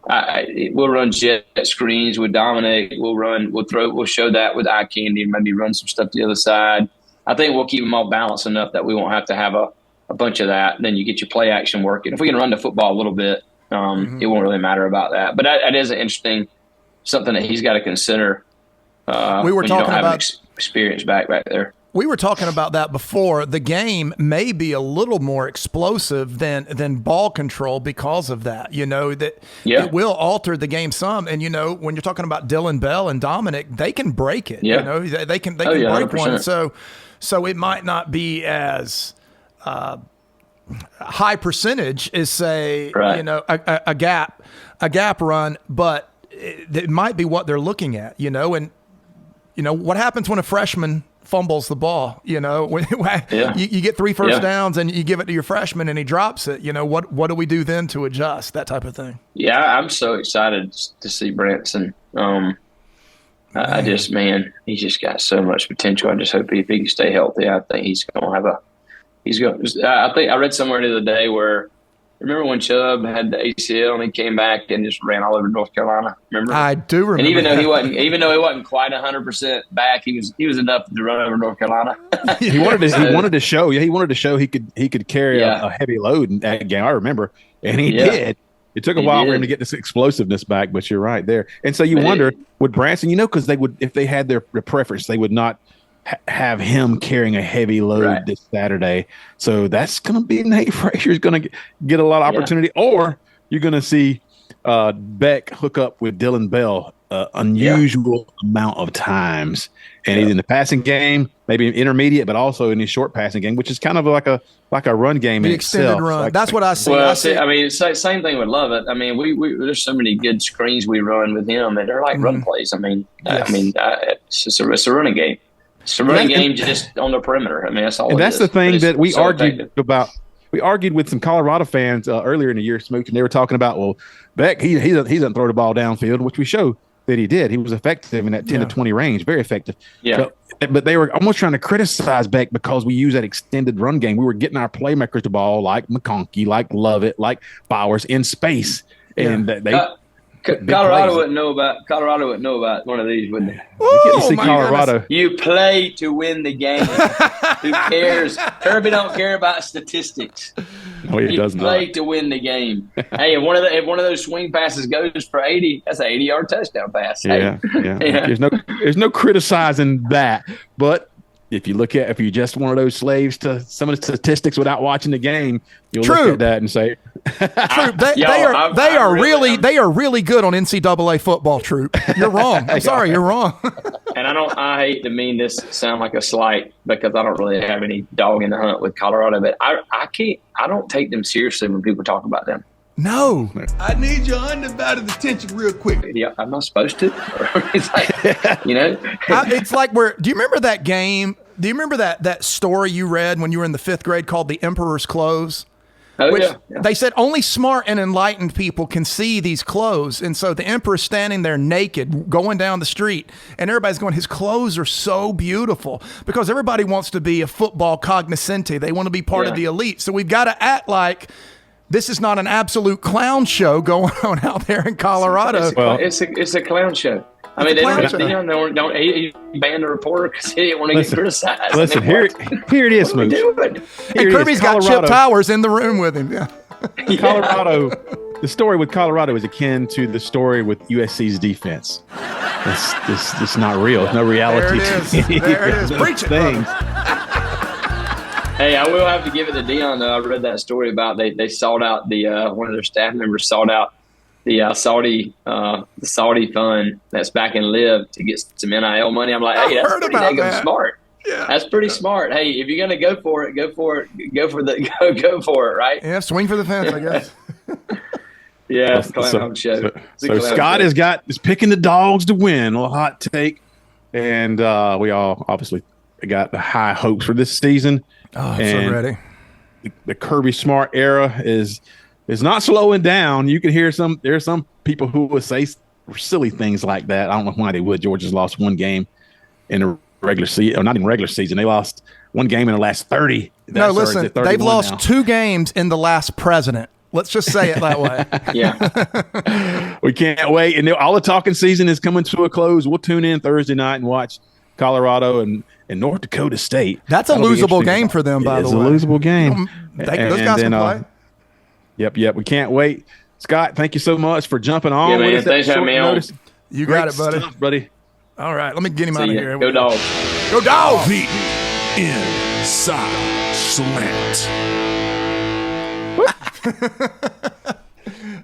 We'll run jet screens with Dominic. We'll show that with Eye Candy and maybe run some stuff to the other side. I think we'll keep them all balanced enough that we won't have to have a bunch of that. Then you get your play action working. If we can run the football a little bit, it won't really matter about that. But that is an interesting something that he's got to consider. We were talking about experience back there. We were talking about that before. The game may be a little more explosive than ball control because of that. It will alter the game some. And when you're talking about Dylan Bell and Dominic, they can break it. They can break 100%. So it might not be as high percentage as say a gap run, but it might be what they're looking at. And what happens when a freshman fumbles the ball, you get 3 first downs and you give it to your freshman and he drops it. What do we do then to adjust, that type of thing? Yeah, I'm so excited to see Branson. He's just got so much potential. I just hope if he can stay healthy, I think he's going to I think I read somewhere the other day where, remember when Chubb had the ACL and he came back and just ran all over North Carolina? Remember? I do remember. And even though he wasn't quite 100% back, he was enough to run over North Carolina. he wanted to show he could carry a heavy load in that game. I remember, and he did. It took a while for him to get this explosiveness back, but you're right there. And so you wonder, would Branson, because they would, if they had their preference, they would not have him carrying a heavy load this Saturday. So that's going to be Nate Frazier's going to get a lot of opportunity, or you're going to see Beck hook up with Dylan Bell unusual amount of times, and either in the passing game, maybe intermediate, but also in his short passing game, which is kind of like a run game the in extended itself. run. That's what I see. Well, I mean, same thing with Lovett. I mean, we there's so many good screens we run with him, and they're like run plays. I mean, it's a running game. It's a running game just on the perimeter. I mean, that's all. And that's the thing that we argued effective about. We argued with some Colorado fans earlier in the year, Smooch, and they were talking about, well, Beck, he doesn't throw the ball downfield, which we show that he did. He was effective in that 10 to 20 range, very effective. Yeah. But they were almost trying to criticize Beck because we use that extended run game. We were getting our playmakers the ball like McConkey, like Lovett, like Bowers in space. And Colorado wouldn't know about one of these, wouldn't they? Colorado. Goodness. You play to win the game. Who cares? Kirby don't care about statistics. No, he does not. Play to win the game. Hey, if one of those swing passes goes for 80, that's an 80-yard touchdown pass. Yeah. There's no criticizing that, but if you're just one of those slaves to some of the statistics without watching the game, you'll look at that and say, Troup, they are really good on NCAA football, Troup. You're wrong. I'm sorry, you're wrong. And I hate to mean this sound like a slight because I don't really have any dog in the hunt with Colorado, but I don't take them seriously when people talk about them. No. I need your undivided attention real quick. Yeah, I'm not supposed to. It's like, it's like do you remember that game? Do you remember that story you read when you were in the 5th grade called The Emperor's Clothes? Oh, yeah. They said only smart and enlightened people can see these clothes. And so the emperor's standing there naked, going down the street, and everybody's going, his clothes are so beautiful, because everybody wants to be a football cognoscente. They want to be part of the elite. So we've got to act like this is not an absolute clown show going on out there in Colorado. It's a clown show. I mean, he banned the reporter because he didn't want to get criticized. Listen, here it is, Smooch. And Kirby's got Chip Towers in the room with him. Yeah. Colorado. The story with Colorado is akin to the story with USC's defense. It's not real. There's no reality. There it is. Preach it, things. Hey, I will have to give it to Dion, though. I read that story about they sought out one of their staff members sought out the Saudi fund that's back in Live to get some NIL money. I'm like, hey, that's pretty damn smart. Yeah. That's pretty smart. Hey, if you're gonna go for it, go for it, right? Yeah, swing for the fence, I guess. Yeah, clown show. So Scott is picking the dogs to win. A little hot take, and we all obviously got the high hopes for this season. Oh, I'm so ready. The Kirby Smart era is not slowing down. You can hear there are some people who would say silly things like that. I don't know why they would. Georgia's lost one game in the regular season, or not in regular season. They lost one game in the last 30. No, listen, they've lost 2 games in the last president. Let's just say it that way. Yeah. We can't wait. And all the talking season is coming to a close. We'll tune in Thursday night and watch Colorado and North Dakota State. That's a losable game for them, by the way. It's a losable game. Those guys can play. Yep. We can't wait. Scott, thank you so much for jumping on. Yeah, man. Thanks for having me on. You got it, buddy. Stuff, buddy. All right, let me get him out of here. Go Dogs. Go Dogs! The Inside Slant.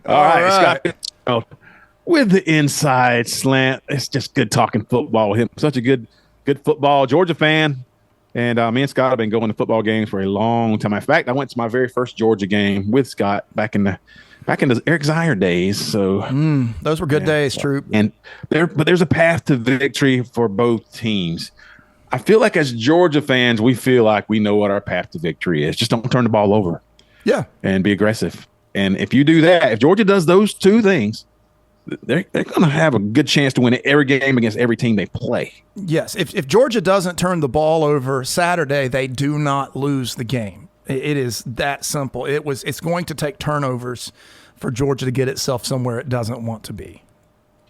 All right, Scott. With the Inside Slant, it's just good talking football with him. Such a good football Georgia fan. And me and Scott have been going to football games for a long time. In fact, I went to my very first Georgia game with Scott back in the Eric Zier days. So those were good days, Troup. And there's a path to victory for both teams. I feel like as Georgia fans, we feel like we know what our path to victory is. Just don't turn the ball over. Yeah. And be aggressive. And if you do that, if Georgia does those 2 things, they're going to have a good chance to win every game against every team they play. Yes. If Georgia doesn't turn the ball over Saturday, they do not lose the game. It is that simple. It's going to take turnovers for Georgia to get itself somewhere it doesn't want to be.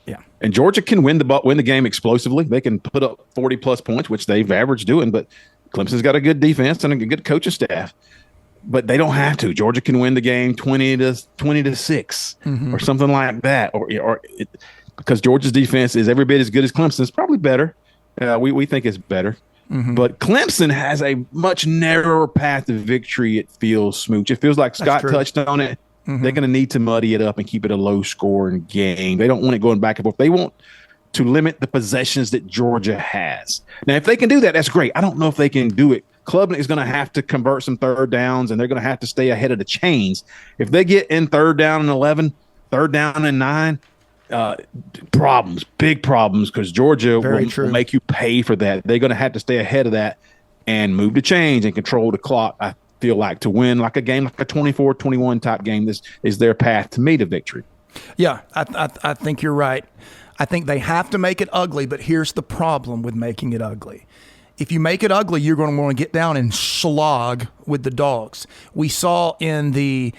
Yeah. And Georgia can win the game explosively. They can put up 40-plus points, which they've averaged doing, but Clemson's got a good defense and a good coaching staff. But they don't have to. Georgia can win the game 20-6 or something like that, because Georgia's defense is every bit as good as Clemson's, probably better. We think it's better. But Clemson has a much narrower path to victory, it feels, Smooch. It feels like Scott touched on it. They're going to need to muddy it up and keep it a low-scoring game. They don't want it going back and forth. They want to limit the possessions that Georgia has. Now, if they can do that, that's great. I don't know if they can do it. Klubnik is going to have to convert some third downs, and they're going to have to stay ahead of the chains. If they get in third down and 11, third down and 9, big problems, because Georgia will make you pay for that. They're going to have to stay ahead of that and move the chains and control the clock, I feel like, to win like a game, like a 24-21 type game. This is their path to me to victory. Yeah, I think you're right. I think they have to make it ugly, but here's the problem with making it ugly. If you make it ugly, you're going to want to get down and slog with the Dogs. We saw in the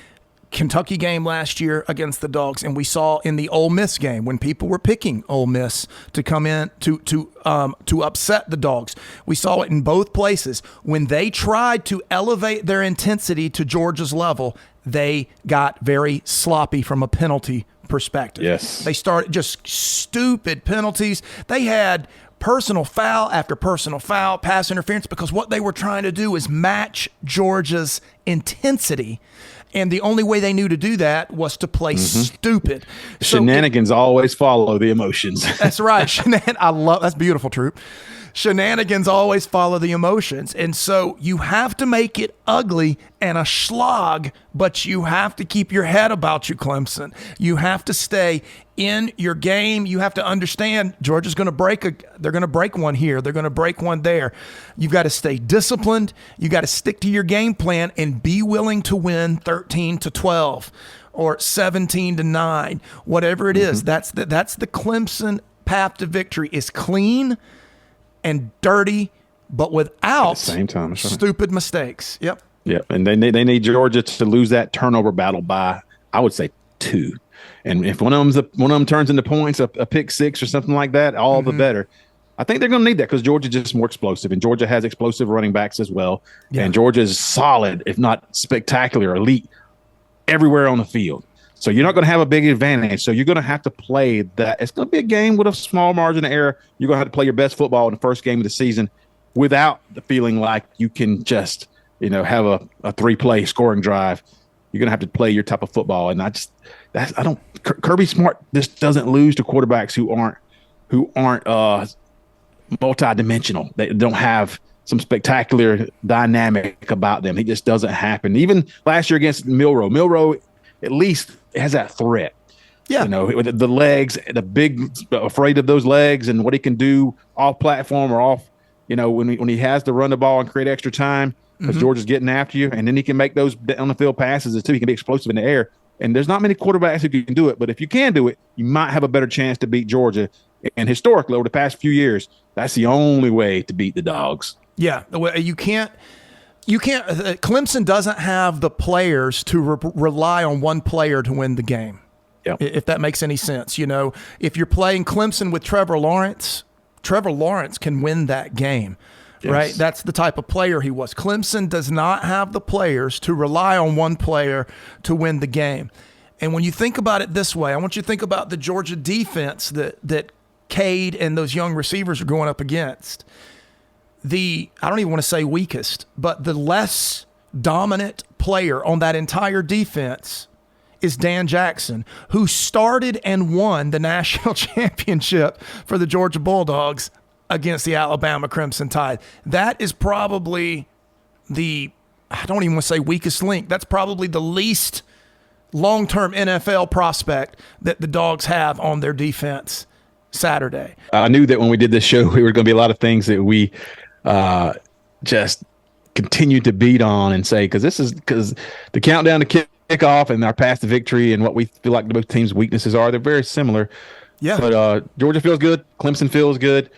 Kentucky game last year against the Dogs, and we saw in the Ole Miss game when people were picking Ole Miss to come in to upset the Dogs. We saw it in both places. When they tried to elevate their intensity to Georgia's level, they got very sloppy from a penalty perspective. Yes. They started just stupid penalties. They had personal foul after personal foul, pass interference, because what they were trying to do is match Georgia's intensity. And the only way they knew to do that was to play stupid. Shenanigans always follow the emotions. That's right. That's beautiful, Troup. Shenanigans always follow the emotions. And so you have to make it ugly and a slog, but you have to keep your head about you, Clemson. You have to stay in your game. You have to understand Georgia's going to they're going to break one here. They're going to break one there. You've got to stay disciplined. You got to stick to your game plan and be willing to win 13-12 or 17-9, whatever it is. That's the Clemson path to victory is clean and dirty, but without at the same time, stupid mistakes. Yep. And they need Georgia to lose that turnover battle by, I would say, 2. And if one of them turns into points, a pick 6 or something like that, all the better. I think they're going to need that because Georgia's just more explosive, and Georgia has explosive running backs as well. Yeah. And Georgia is solid, if not spectacular, elite, everywhere on the field. So you're not going to have a big advantage. So you're going to have to play that. It's going to be a game with a small margin of error. You're going to have to play your best football in the first game of the season without the feeling like you can just, have a 3-play scoring drive. You're going to have to play your type of football. And Kirby Smart just doesn't lose to quarterbacks who aren't multi-dimensional. They don't have some spectacular dynamic about them. He just doesn't happen. Even last year against Milroe at least has that threat. Yeah. With the legs, the big, afraid of those legs and what he can do off platform or off, when he has to run the ball and create extra time because Georgia's getting after you. And then he can make those on the field passes too. He can be explosive in the air. And there's not many quarterbacks who can do it. But if you can do it, you might have a better chance to beat Georgia. And historically, over the past few years, that's the only way to beat the Dogs. Yeah. You can't. Clemson doesn't have the players to rely on one player to win the game. Yep. If that makes any sense. If you're playing Clemson with Trevor Lawrence can win that game, right? That's the type of player he was. Clemson does not have the players to rely on one player to win the game. And when you think about it this way, I want you to think about the Georgia defense that Cade and those young receivers are going up against. I don't even want to say weakest, but the less dominant player on that entire defense is Dan Jackson, who started and won the national championship for the Georgia Bulldogs against the Alabama Crimson Tide. That is probably I don't even want to say weakest link. That's probably the least long-term NFL prospect that the Dogs have on their defense Saturday. I knew that when we did this show, we were going to be a lot of things that we just continue to beat on and say, because the countdown to kickoff and our path to victory and what we feel like both teams' weaknesses are, they're very similar. Yeah. But Georgia feels good. Clemson feels good.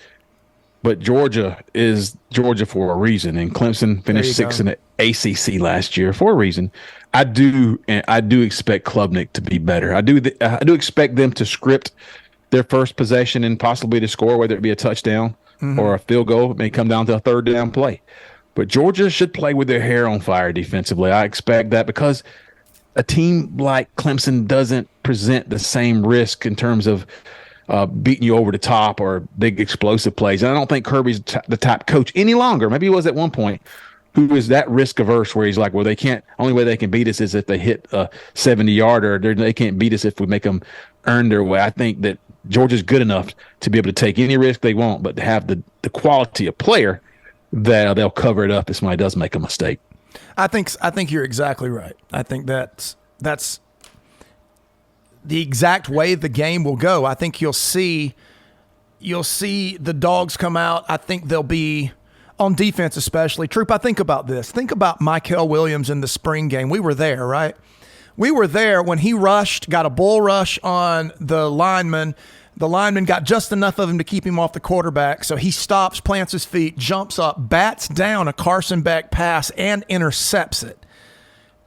But Georgia is Georgia for a reason, and Clemson finished 6th in the ACC last year for a reason. I do expect Klubnik to be better. I do expect them to script their first possession and possibly to score, whether it be a touchdown or a field goal. It may come down to a third down play. But Georgia should play with their hair on fire defensively. I expect that because a team like Clemson doesn't present the same risk in terms of beating you over the top or big explosive plays. And I don't think Kirby's the type coach any longer. Maybe he was at one point, who is that risk averse where he's like, well, they can't, only way they can beat us is if they hit a 70-yarder. They can't beat us if we make them earn their way. I think that Georgia's good enough to be able to take any risk they want, but to have the quality of player that they'll cover it up if somebody does make a mistake. I think you're exactly right. I think that's the exact way the game will go. I think you'll see the Dogs come out. I think they'll be on defense, especially. Troup, I think about this. Think about Mykel Williams in the spring game. We were there, right? We were there when he rushed, got a bull rush on the lineman. The lineman got just enough of him to keep him off the quarterback. So he stops, plants his feet, jumps up, bats down a Carson Beck pass, and intercepts it.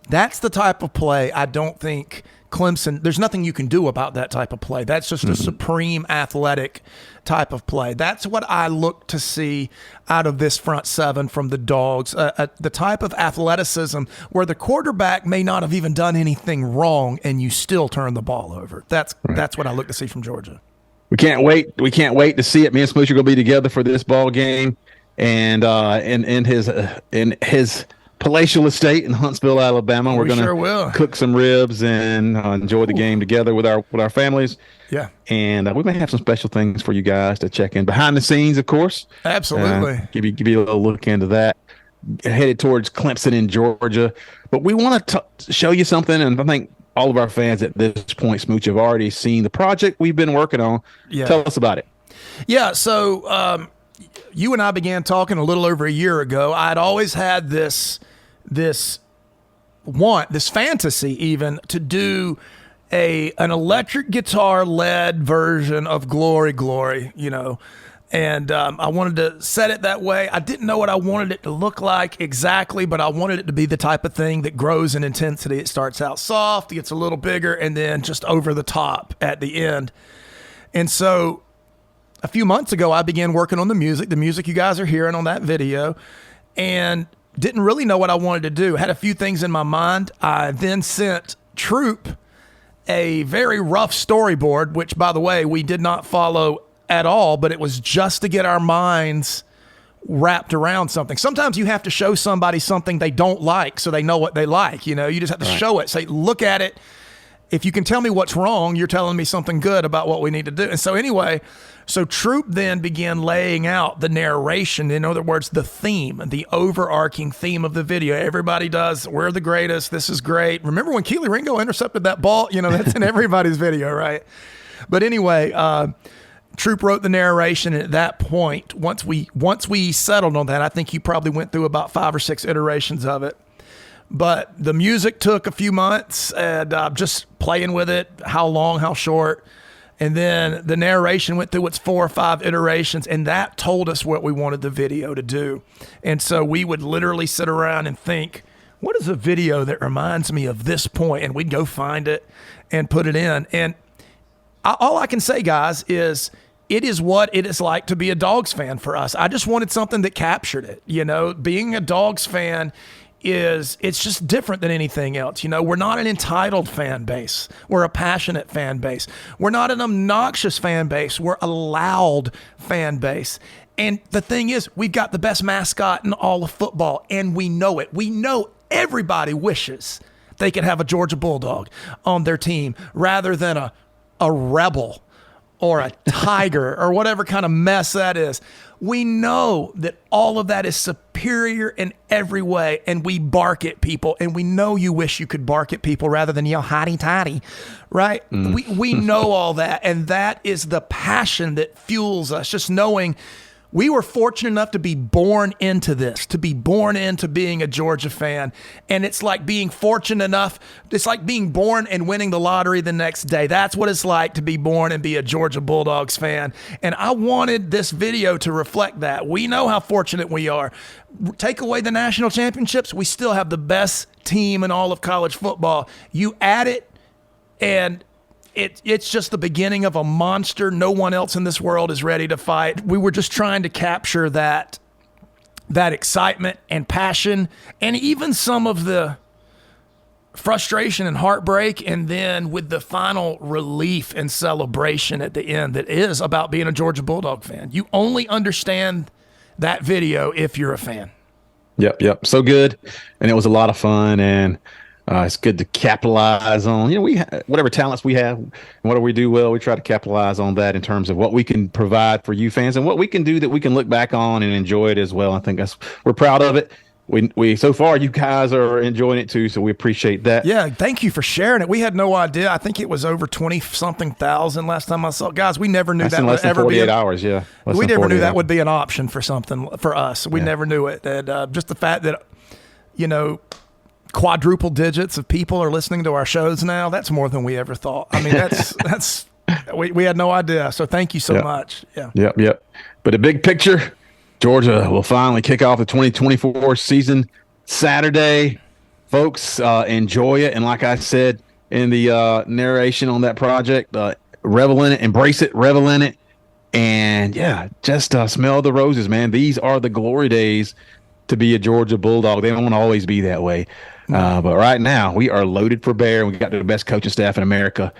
That's the type of play I don't think Clemson, there's nothing you can do about that type of play. That's just a supreme athletic type of play. That's what I look to see out of this front seven from the Dogs, the type of athleticism where the quarterback may not have even done anything wrong and you still turn the ball over. That's what I look to see from Georgia. We can't wait. We can't wait to see it. Me and Smooch are going to be together for this ball game, and in his palatial estate in Huntsville, Alabama. We're going to cook some ribs and enjoy the game together with our families. Yeah, and we may have some special things for you guys to check in behind the scenes, of course. Absolutely, give you a little look into that. Headed towards Clemson in Georgia, but we want to show you something, and I think all of our fans at this point, Smooch, have already seen the project we've been working on. Yeah. Tell us about it. Yeah, so you and I began talking a little over a year ago. I'd always had this fantasy even to do an electric guitar led version of Glory, you know. And I wanted to set it that way. I didn't know what I wanted it to look like exactly, but I wanted it to be the type of thing that grows in intensity. It starts out soft, gets a little bigger, and then just over the top at the end. And so a few months ago, I began working on the music you guys are hearing on that video, and didn't really know what I wanted to do. Had a few things in my mind. I then sent Troup a very rough storyboard, which, by the way, we did not follow at all, but it was just to get our minds wrapped around something. Sometimes you have to show somebody something they don't like so they know what they like. You know, you just have to show it. Say, look at it. If you can tell me what's wrong, you're telling me something good about what we need to do. And so anyway, Troup then began laying out the narration. In other words, the theme, the overarching theme of the video. Everybody does, we're the greatest, this is great. Remember when Keely Ringo intercepted that ball? You know, that's in everybody's video, right? But anyway, Troup wrote the narration, and at that point, once we settled on that, I think he probably went through about 5 or 6 iterations of it. But the music took a few months, and just playing with it, how long, how short. And then the narration went through its 4 or 5 iterations, and that told us what we wanted the video to do. And so we would literally sit around and think, what is a video that reminds me of this point? And we'd go find it and put it in. And all I can say, guys, is it is what it is like to be a Dogs fan for us. I just wanted something that captured it. You know, being a Dogs fan it's just different than anything else. You know, we're not an entitled fan base. We're a passionate fan base. We're not an obnoxious fan base. We're a loud fan base. And the thing is, we've got the best mascot in all of football, and we know it. We know everybody wishes they could have a Georgia Bulldog on their team rather than a rebel or a tiger or whatever kind of mess that is. We know that all of that is superior in every way, and we bark at people, and we know you wish you could bark at people rather than yell hotty-totty, right? We know all that, and that is the passion that fuels us, just knowing we were fortunate enough to be born into this, to be born into being a Georgia fan. And it's like being fortunate enough, it's like being born and winning the lottery the next day. That's what it's like to be born and be a Georgia Bulldogs fan. And I wanted this video to reflect that. We know how fortunate we are. Take away the national championships, we still have the best team in all of college football. You add it, and it's just the beginning of a monster no one else in this world is ready to fight. We were just trying to capture that excitement and passion, and even some of the frustration and heartbreak, and then with the final relief and celebration at the end that is about being a Georgia Bulldog fan. You only understand that video if you're a fan. Yep. So good. And it was a lot of fun, and it's good to capitalize on, whatever talents we have and whatever we do well, we try to capitalize on that in terms of what we can provide for you fans and what we can do that we can look back on and enjoy it as well. I think we're proud of it. We so far, you guys are enjoying it too, so we appreciate that. Yeah, thank you for sharing it. We had no idea. I think it was over 20-something thousand last time I saw it. Guys, we never knew that would ever be 48 hours, yeah. We never knew that would be an option for something for us. We never knew it. And just the fact that, quadruple digits of people are listening to our shows now, that's more than we ever thought. I mean, that's we had no idea. So thank you so much. Yeah. Yep. But the big picture, Georgia will finally kick off the 2024 season Saturday. Folks, enjoy it. And like I said in the narration on that project, revel in it, embrace it, revel in it. And, just smell the roses, man. These are the glory days to be a Georgia Bulldog. They don't always be that way. But right now, we are loaded for bear. We got the best coaching staff in America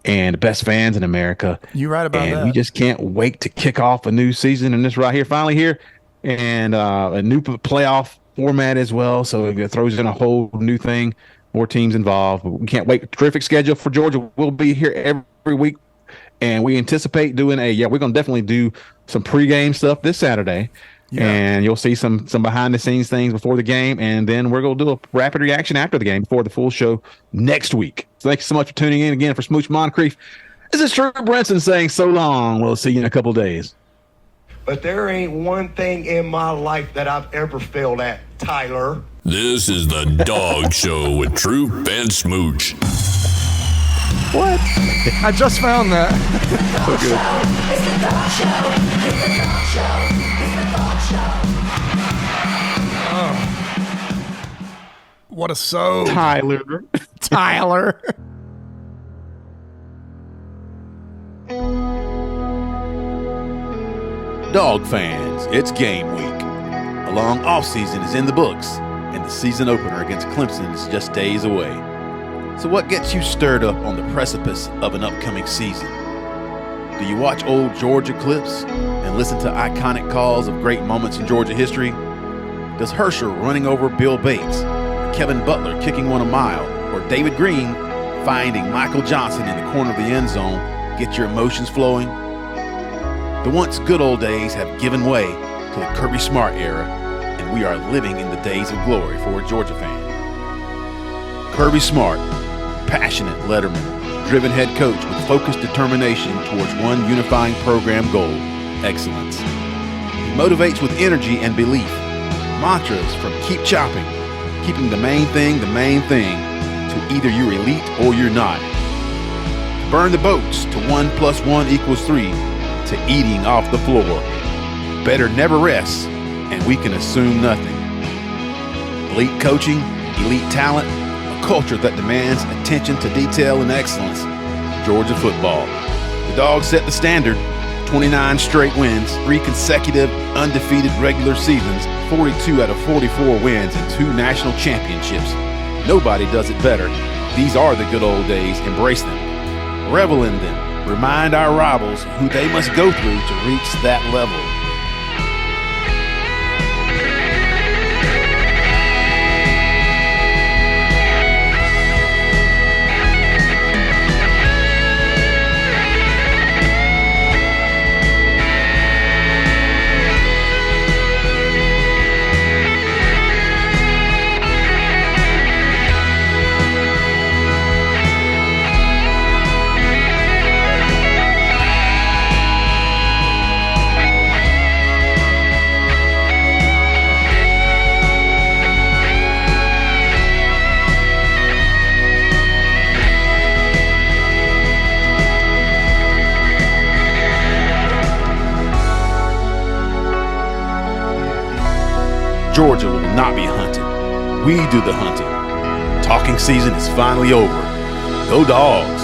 and the best fans in America. You're right about that. And we just can't wait to kick off a new season. And this right here, finally here, and a new playoff format as well. So it throws in a whole new thing, more teams involved. We can't wait. Terrific schedule for Georgia. We'll be here every week. And we anticipate doing we're going to definitely do some pregame stuff this Saturday. Yeah. And you'll see some behind the scenes things before the game, and then we're going to do a rapid reaction after the game before the full show next week. So thank you so much for tuning in again. For Smooch Moncrief, this is Troup Brinson saying so long. We'll see you in a couple of days. But there ain't one thing in my life that I've ever failed at, Tyler. This is the Dog Show with Troup and Smooch. What? I just found that. So good. It's the Dog Show. It's the Dog Show. Oh. What a soul. Tyler. Dog fans, it's game week. A long offseason is in the books, and the season opener against Clemson is just days away. So what gets you stirred up on the precipice of an upcoming season? Do you watch old Georgia clips and listen to iconic calls of great moments in Georgia history? Does Herschel running over Bill Bates, or Kevin Butler kicking one a mile, or David Green finding Michael Johnson in the corner of the end zone get your emotions flowing? The once good old days have given way to the Kirby Smart era, and we are living in the days of glory for a Georgia fan. Kirby Smart, passionate letterman, driven head coach with focused determination towards one unifying program goal, excellence. He motivates with energy and belief. Mantras from keep chopping, keeping the main thing, to either you're elite or you're not. To burn the boats to 1 + 1 = 3, to eating off the floor. Better never rest, and we can assume nothing. Elite coaching, elite talent, a culture that demands attention to detail and excellence. Georgia football. The Dogs set the standard. 29 straight wins, 3 consecutive undefeated regular seasons, 42 out of 44 wins, and 2 national championships. Nobody does it better. These are the good old days. Embrace them. Revel in them. Remind our rivals who they must go through to reach that level. Georgia will not be hunted. We do the hunting. Talking season is finally over. Go Dogs!